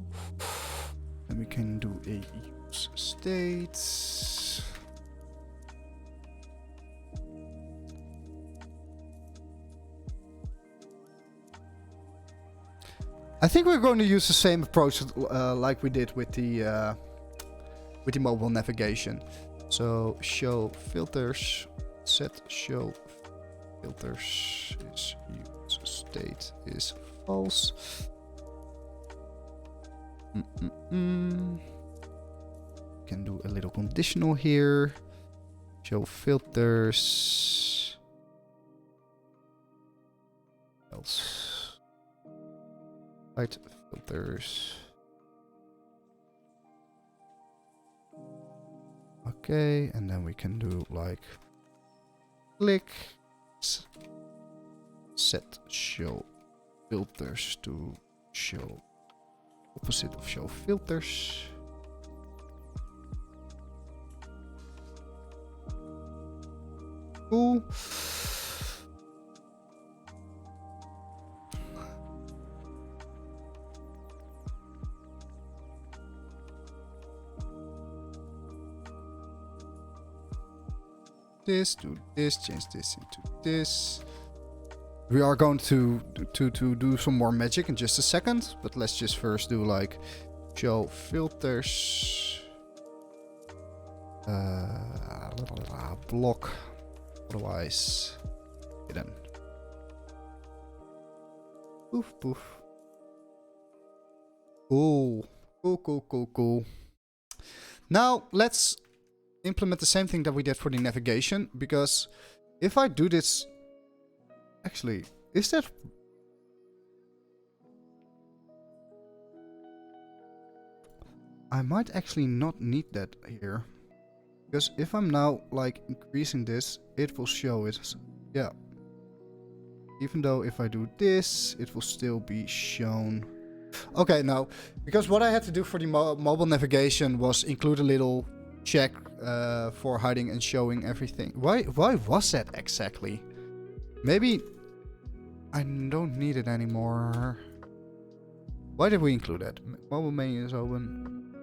And we can do a use state. I think we're going to use the same approach like we did with the mobile navigation. So show filters, set show filters is use state is false. Can do a little conditional here. Show filters. Else. Light filters. Okay, and then we can do like click set show filters to show opposite of show filters. Cool. This, do this, change this into this. We are going to do some more magic in just a second, but let's just first do like show filters, block, otherwise hidden. Poof poof. Cool, cool. Now let's implement the same thing that we did for the navigation, because if I do this, actually, is that... I might actually not need that here, because if I'm now like increasing this, it will show it. Yeah. Even though if I do this, it will still be shown. Okay, no, because what I had to do for the mobile navigation was include a little check for hiding and showing everything. Why was that exactly? Maybe I don't need it anymore. Why did we include that? Mobile menu is open.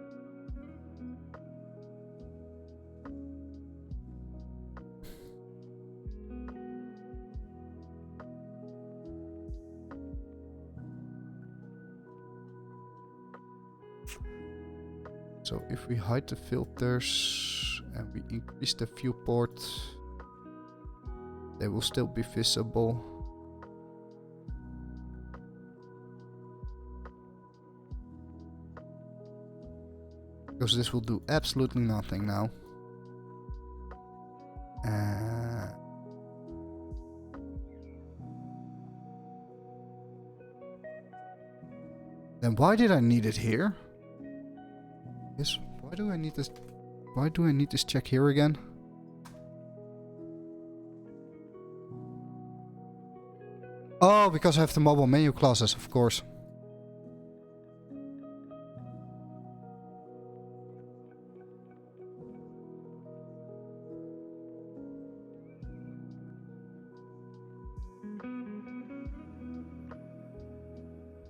So if we hide the filters and we increase the viewport, they will still be visible. Because this will do absolutely nothing now. Then why did I need it here? Yes, why do I need this? Why do I need this check here again? Oh, because I have the mobile menu classes, of course.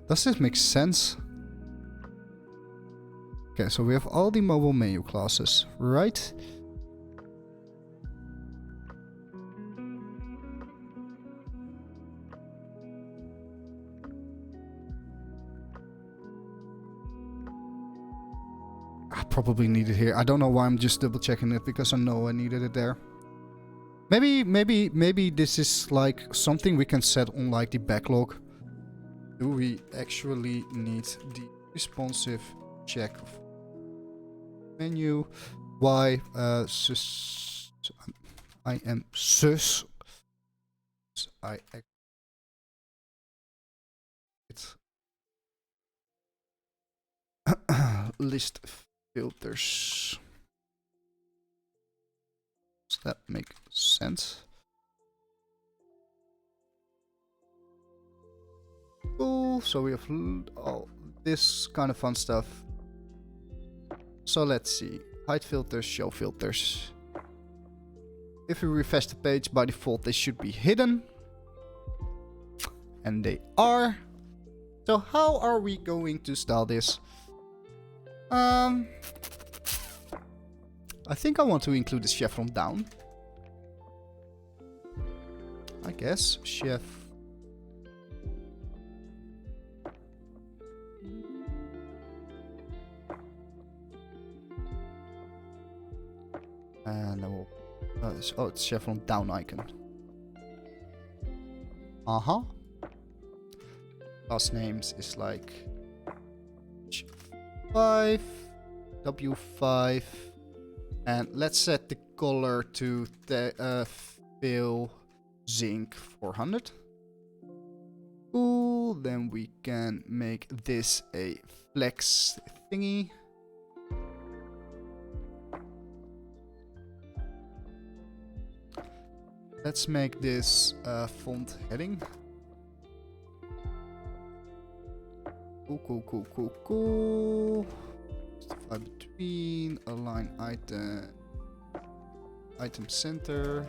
Does this make sense? Okay, so we have all the mobile menu classes, right? I probably need it here. I don't know why I'm just double checking it, because I know I needed it there. Maybe this is like something we can set on like the backlog. Do we actually need the responsive check menu? Why sus I am sus I it list filters. Does that make sense? Cool, so we have all this kind of fun stuff. So let's see. Hide filters, show filters. If we refresh the page, by default they should be hidden. And they are. So how are we going to style this? I think I want to include the chevron down. I guess chef. And then we'll... oh, it's chevron down icon. Uh-huh. Last names is like... H5, W5. And let's set the color to the fill zinc 400. Cool, then we can make this a flex thingy. Let's make this font heading. Cool. Justify between, align item center.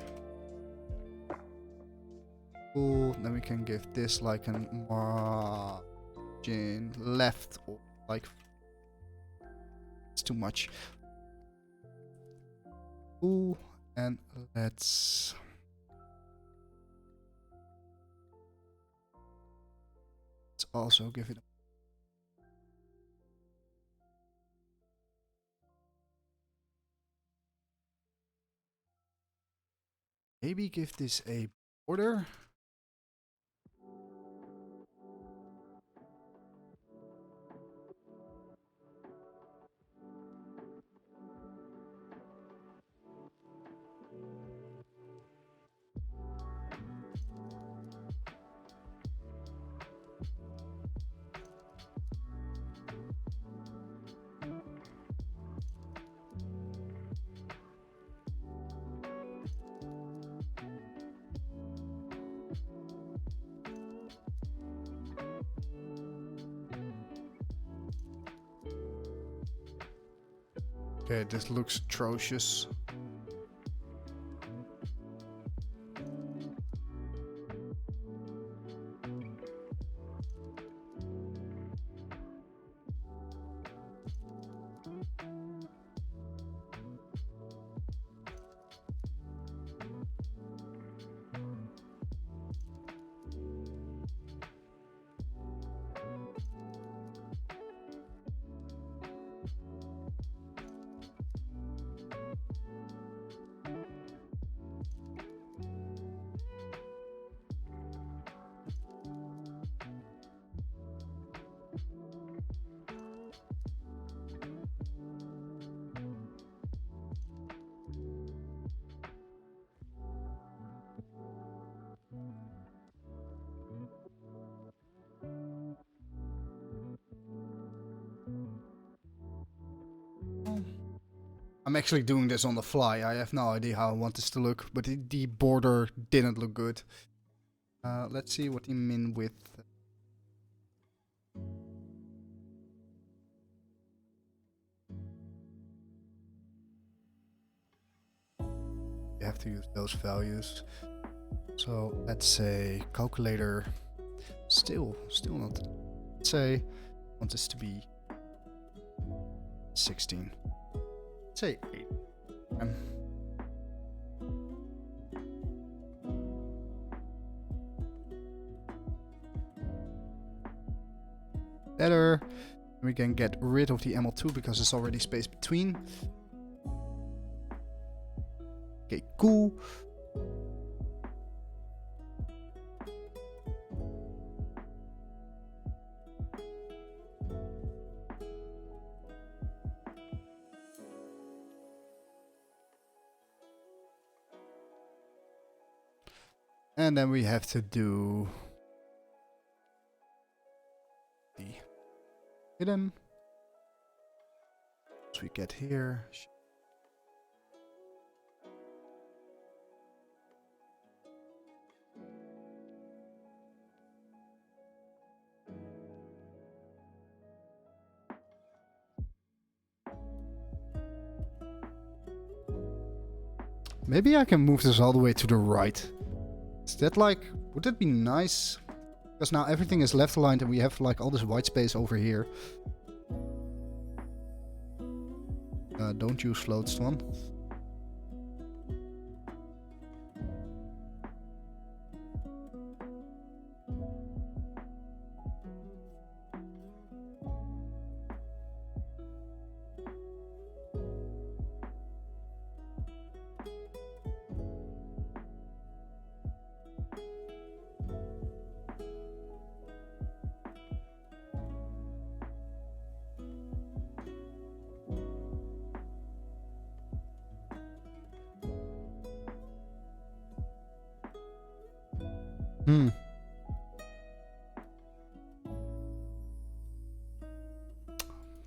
Cool, then we can give this like a margin left, or like it's too much. Cool, and let's also give it a maybe give this a border. Okay, this looks atrocious. I'm actually doing this on the fly. I have no idea how I want this to look, but the border didn't look good. Let's see what the min width. You have to use those values. So let's say calculator. Still not. Let's say I want this to be 16. Let's say 8. Better. We can get rid of the ML2 because it's already space between. Okay, cool. And then we have to do the hidden. So we get here. Maybe I can move this all the way to the right. Is that like, would that be nice? Because now everything is left aligned and we have like all this white space over here. Don't use Floatstone.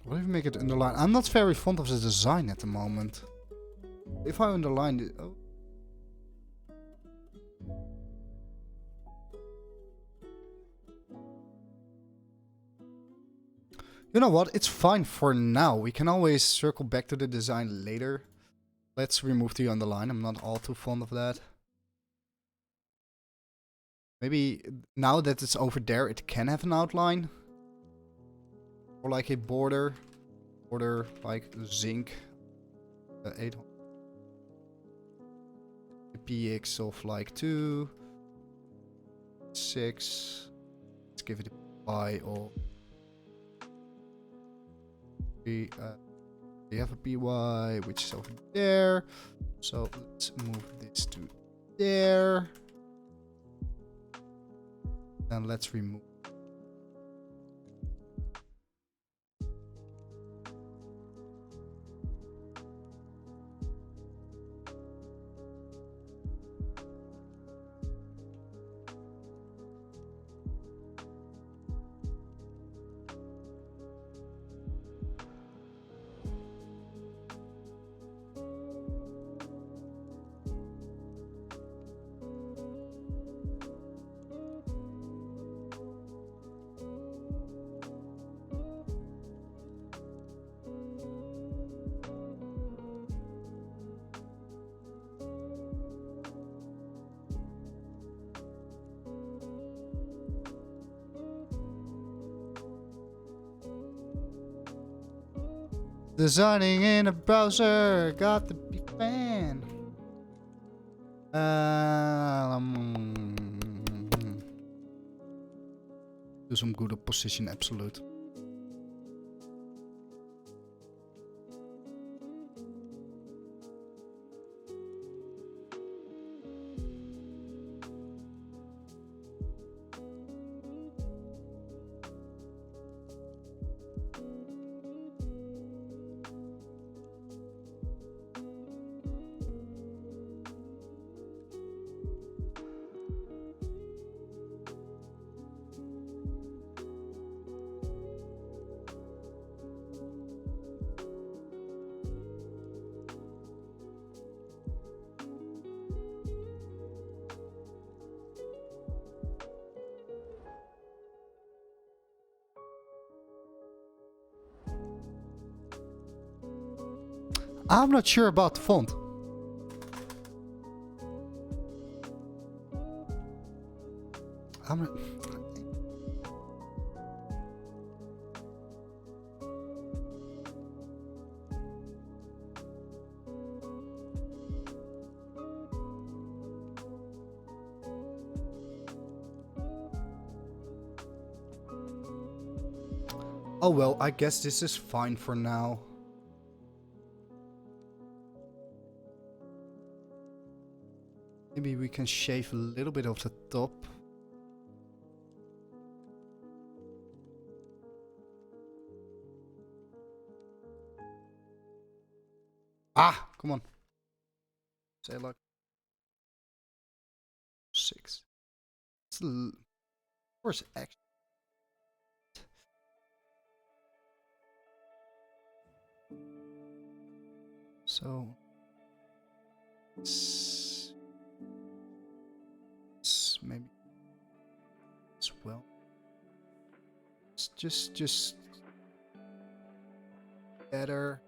What if we make it underline? I'm not very fond of the design at the moment. If I underline it... Oh. You know what? It's fine for now. We can always circle back to the design later. Let's remove the underline. I'm not all too fond of that. Maybe now that it's over there, it can have an outline. Or like a border. Border like zinc. 800. A px of like 2. 6. Let's give it a y of 3. We have a py which is over there. So let's move this to there. And let's remove. Designing in a browser, got the big fan. Do some good position absolute. I'm not sure about the font. I'm not... Oh well, I guess this is fine for now. Maybe we can shave a little bit of the top. Ah, come on. Say like 6. Where's X? So maybe as well. It's just better.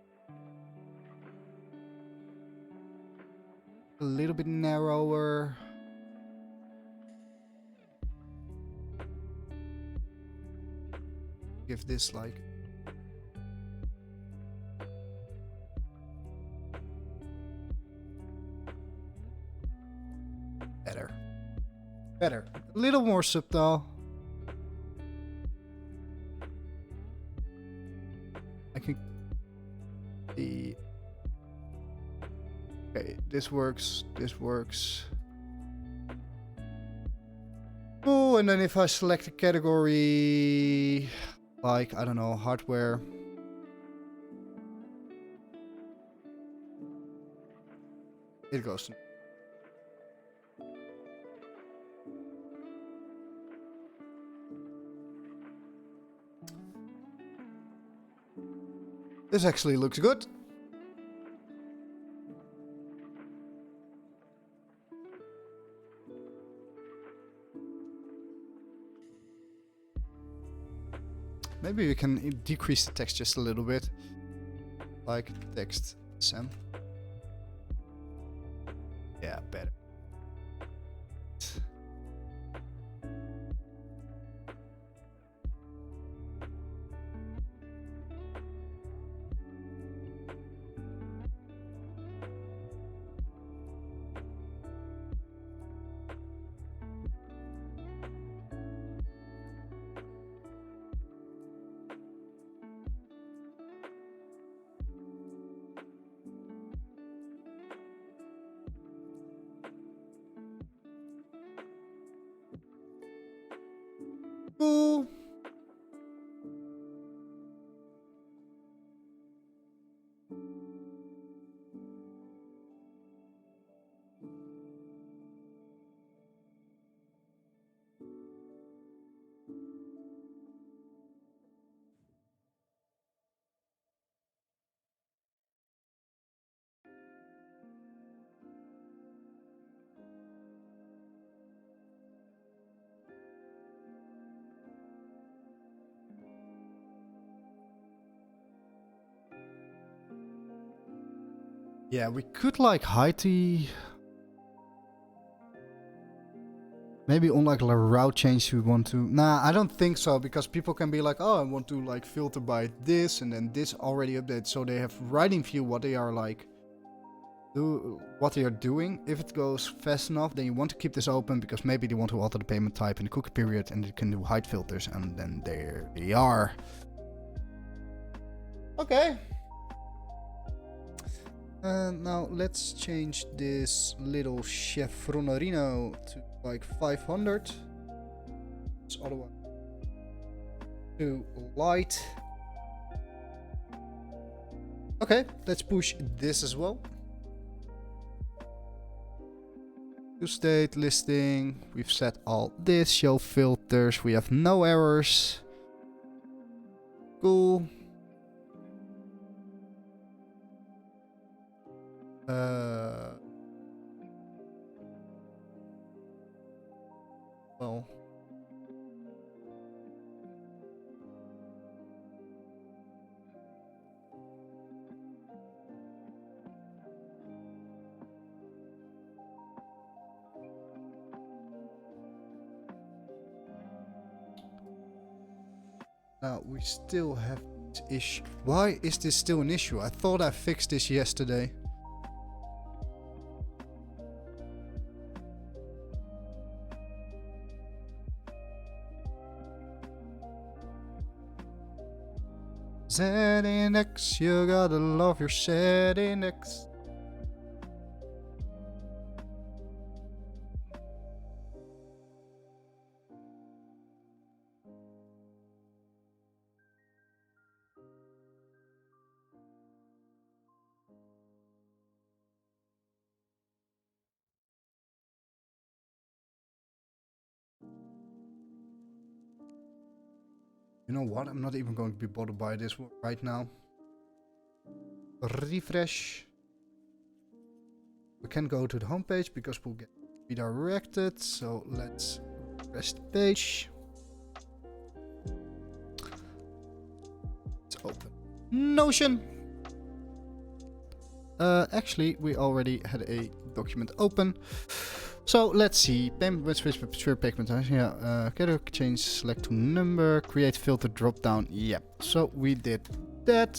A little bit narrower. Give this like better. A little more subtle. I can the okay, this works, this works. Oh, and then if I select a category like, I don't know, hardware. It goes to this actually looks good. Maybe we can decrease the text just a little bit. Like text Sam. Yeah, better. Cool. Yeah, we could like hide the... Maybe on like a route change we want to... Nah, I don't think so, because people can be like, oh, I want to like filter by this and then this already updates, so they have right in view what they are like... what they are doing. If it goes fast enough, then you want to keep this open, because maybe they want to alter the payment type in the cookie period and they can do hide filters, and then there they are. Okay. Now let's change this little chevronerino to like 500. This other one to light. Okay, let's push this as well. To state listing, we've set all this, show filters, we have no errors. Cool. Well, We still have this issue. Why is this still an issue? I thought I fixed this yesterday. ZNX, you gotta love your ZNX. You know what? I'm not even going to be bothered by this one right now. Refresh. We can go to the homepage because we'll get redirected. So let's refresh the page. Let's open Notion. Actually, we already had a document open. So let's see. Payment with switch payment. Yeah. Category change. Select to number. Create filter drop down. Yeah. So we did that.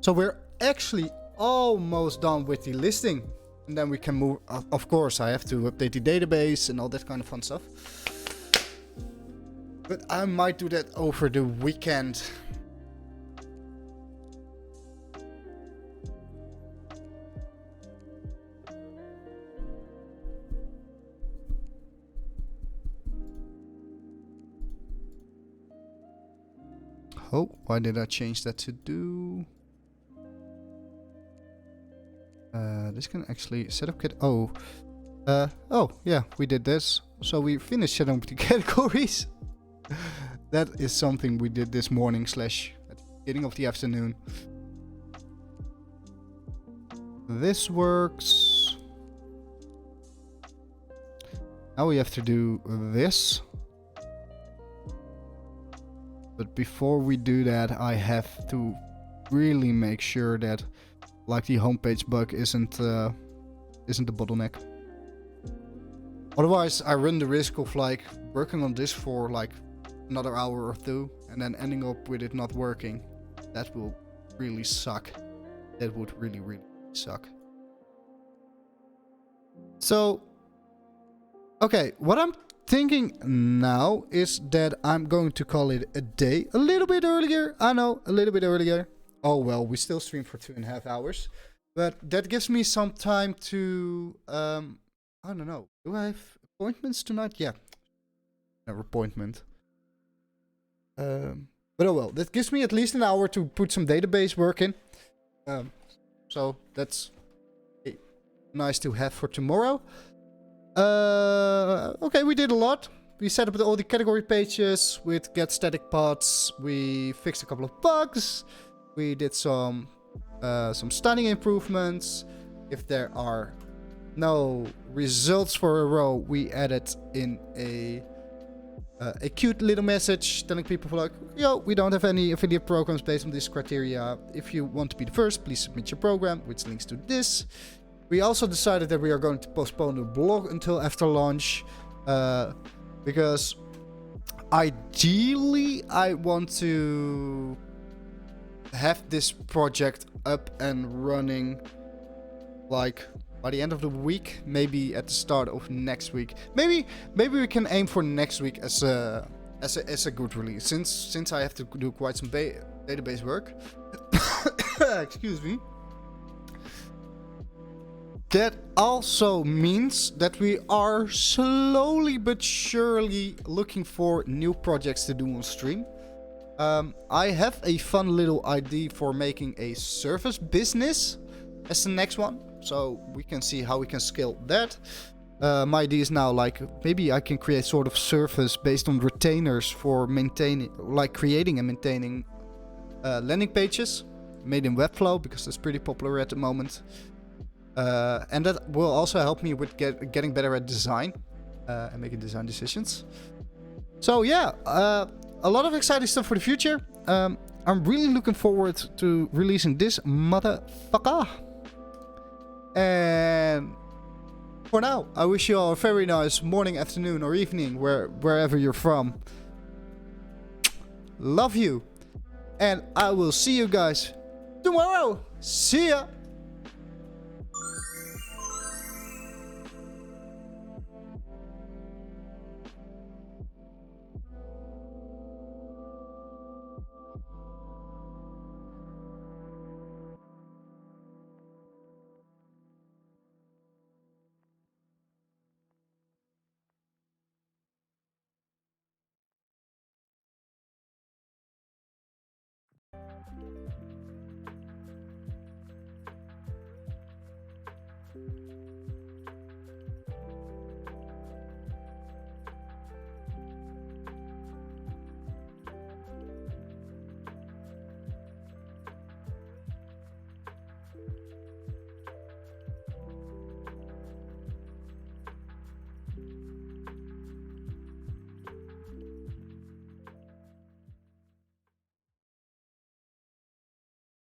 So we're actually almost done with the listing, and then we can move. Of course, I have to update the database and all that kind of fun stuff. But I might do that over the weekend. Oh, why did I change that to do? This can actually set up oh, yeah, we did this. So we finished setting up the categories. That is something we did this morning / at the beginning of the afternoon. This works. Now we have to do this. But before we do that, I have to really make sure that, like, the homepage bug isn't a bottleneck. Otherwise, I run the risk of like working on this for like another hour or two and then ending up with it not working. That will really suck. That would really, really suck. So, okay, what I'm thinking now is that I'm going to call it a day. A little bit earlier. I know, a little bit earlier. Oh well, we still stream for 2.5 hours. But that gives me some time to... I don't know. Do I have appointments tonight? Yeah. Never appointment. But oh well. That gives me at least an hour to put some database work in. So that's nice to have for tomorrow. Okay, we did a lot. We set up all the category pages with get static pods. We fixed a couple of bugs. We did some stunning improvements. If there are no results for a row, we added in a cute little message telling people like, yo, we don't have any affiliate programs based on this criteria. If you want to be the first, please submit your program, which links to this. We also decided that we are going to postpone the blog until after launch, because ideally I want to have this project up and running like by the end of the week, maybe at the start of next week. Maybe we can aim for next week as a good release, since I have to do quite some database work. Excuse me. That also means that we are slowly but surely looking for new projects to do on stream. I have a fun little idea for making a service business as the next one, so we can see how we can scale that. My idea is now like maybe I can create sort of service based on retainers for maintaining, like creating and maintaining landing pages made in Webflow, because that's pretty popular at the moment. And that will also help me with getting better at design and making design decisions. So yeah, a lot of exciting stuff for the future. I'm really looking forward to releasing this motherfucker. And for now, I wish you all a very nice morning, afternoon, or evening, wherever you're from. Love you. And I will see you guys tomorrow. See ya.